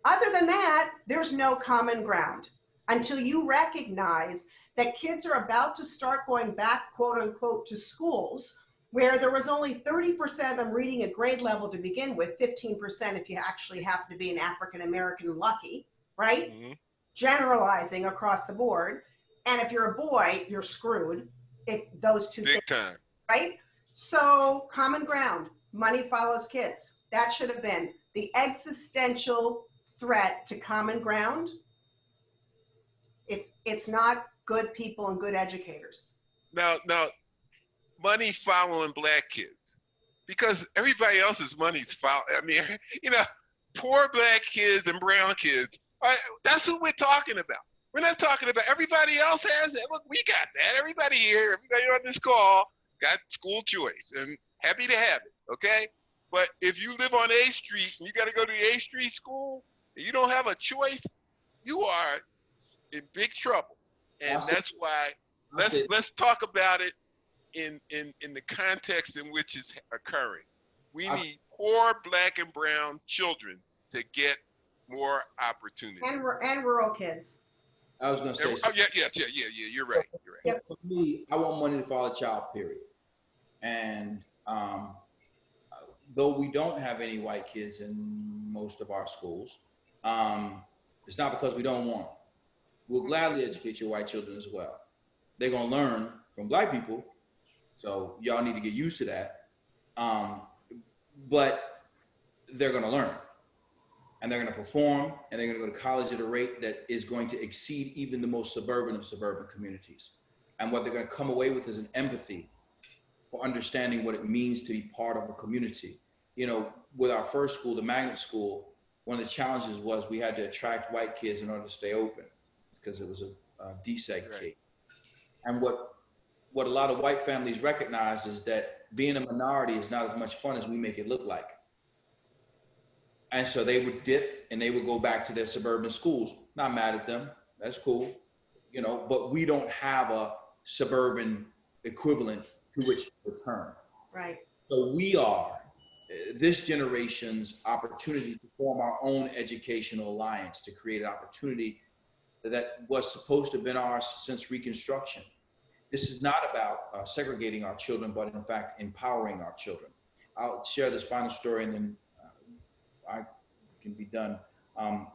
S1: Other than that, there's no common ground until you recognize that kids are about to start going back, quote unquote, to schools where there was only 30% of them reading at grade level to begin with, 15% if you actually happen to be an African-American lucky, right? Mm-hmm. Generalizing across the board. And if you're a boy, you're screwed. Those two
S3: Big
S1: things,
S3: time.
S1: right? So common ground, money follows kids. That should have been the existential threat to common ground. It's not good people and good educators.
S3: Now, money following black kids, because everybody else's money's following. I mean, poor black kids and brown kids. That's what we're talking about. We're not talking about everybody else has it. Look, we got that. Everybody here, everybody on this call got school choice, and happy to have it, okay? But if you live on A Street and you got to go to the A Street school and you don't have a choice, you are in big trouble. And that's why let's talk about it in the context in which it's occurring. We need poor black and brown children to get more opportunity.
S1: And rural kids.
S2: I was going to say,
S3: Oh, yeah, you're right. You're right.
S1: Yep.
S2: for me, I want money to follow a child, period. And though we don't have any white kids in most of our schools, it's not because we don't want them. We'll gladly educate your white children as well. They're going to learn from black people, so y'all need to get used to that. But they're going to learn, and they're going to perform, and they're going to go to college at a rate that is going to exceed even the most suburban of suburban communities. And what they're going to come away with is an empathy for understanding what it means to be part of a community. You know, with our first school, the magnet school, one of the challenges was we had to attract white kids in order to stay open because it was a deseg
S3: Right.
S2: kid. And what a lot of white families recognize is that being a minority is not as much fun as we make it look like. And so they would dip and they would go back to their suburban schools. Not mad at them. That's cool. You know, but we don't have a suburban equivalent to which to return.
S1: Right.
S2: So we are this generation's opportunity to form our own educational alliance, to create an opportunity that was supposed to have been ours since Reconstruction. This is not about segregating our children, but in fact, empowering our children. I'll share this final story and then I can be done.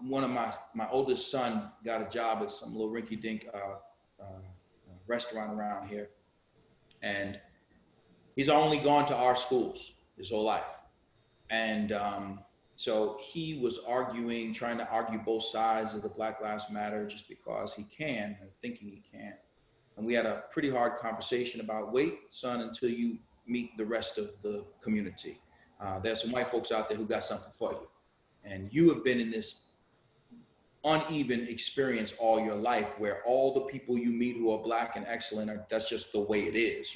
S2: One of my oldest son got a job at some little rinky-dink restaurant around here. And he's only gone to our schools his whole life. And so he was trying to argue both sides of the Black Lives Matter just because he can, or thinking he can. And we had a pretty hard conversation about, wait, son, until you meet the rest of the community. There's some white folks out there who got something for you. And you have been in this uneven experience all your life where all the people you meet who are Black and excellent, that's just the way it is.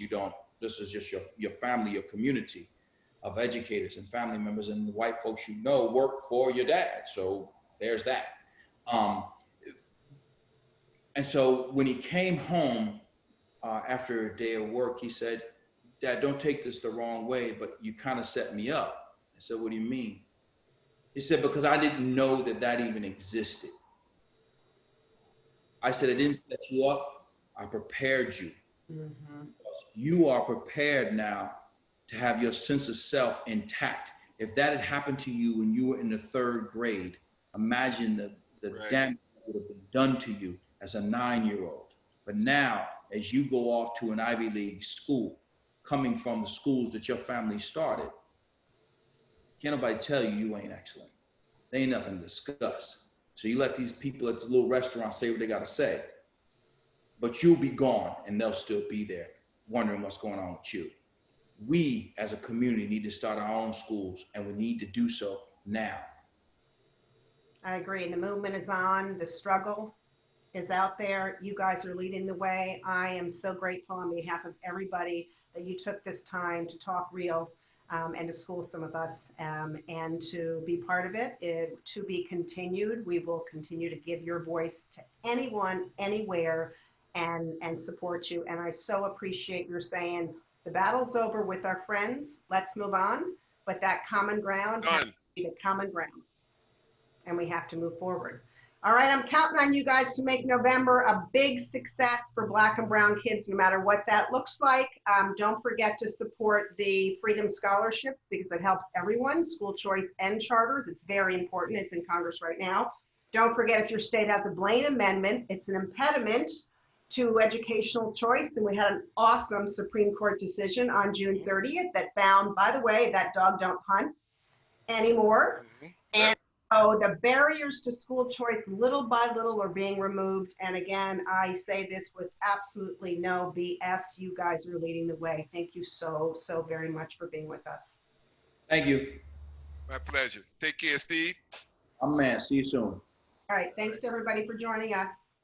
S2: This is just your family, your community of educators and family members, and the white folks you know work for your dad. So there's that. And so when he came home after a day of work, he said, Dad, don't take this the wrong way, but you kind of set me up. I said, what do you mean? He said, because I didn't know that even existed. I said, I didn't set you up, I prepared you. Mm-hmm. You are prepared now to have your sense of self intact. If that had happened to you when you were in the 3rd grade, imagine the
S3: Right.
S2: damage that would have been done to you as a 9-year-old. But now, as you go off to an Ivy League school, coming from the schools that your family started, can't nobody tell you ain't excellent. There ain't nothing to discuss. So you let these people at the little restaurant say what they got to say, but you'll be gone and they'll still be there wondering what's going on with you. We as a community need to start our own schools, and we need to do so now.
S1: I agree. The movement is on. The struggle is out there. You guys are leading the way. I am so grateful on behalf of everybody that you took this time to talk real and to school some of us and to be part of it. To be continued. We will continue to give your voice to anyone, anywhere, and support you. And I so appreciate your saying, the battle's over with our friends. Let's move on. But that common ground has to be the common ground. And we have to move forward. All right, I'm counting on you guys to make November a big success for Black and brown kids, no matter what that looks like. Don't forget to support the Freedom Scholarships because it helps everyone, school choice and charters. It's very important. It's in Congress right now. Don't forget, if your state has the Blaine Amendment, it's an impediment to educational choice. And we had an awesome Supreme Court decision on June 30th that found, by the way, that dog don't hunt anymore. Mm-hmm. And so the barriers to school choice, little by little, are being removed. And again, I say this with absolutely no BS. You guys are leading the way. Thank you so, so very much for being with us.
S2: Thank you.
S3: My pleasure. Take care, Steve.
S2: I'm man. See you soon.
S1: All right. Thanks to everybody for joining us.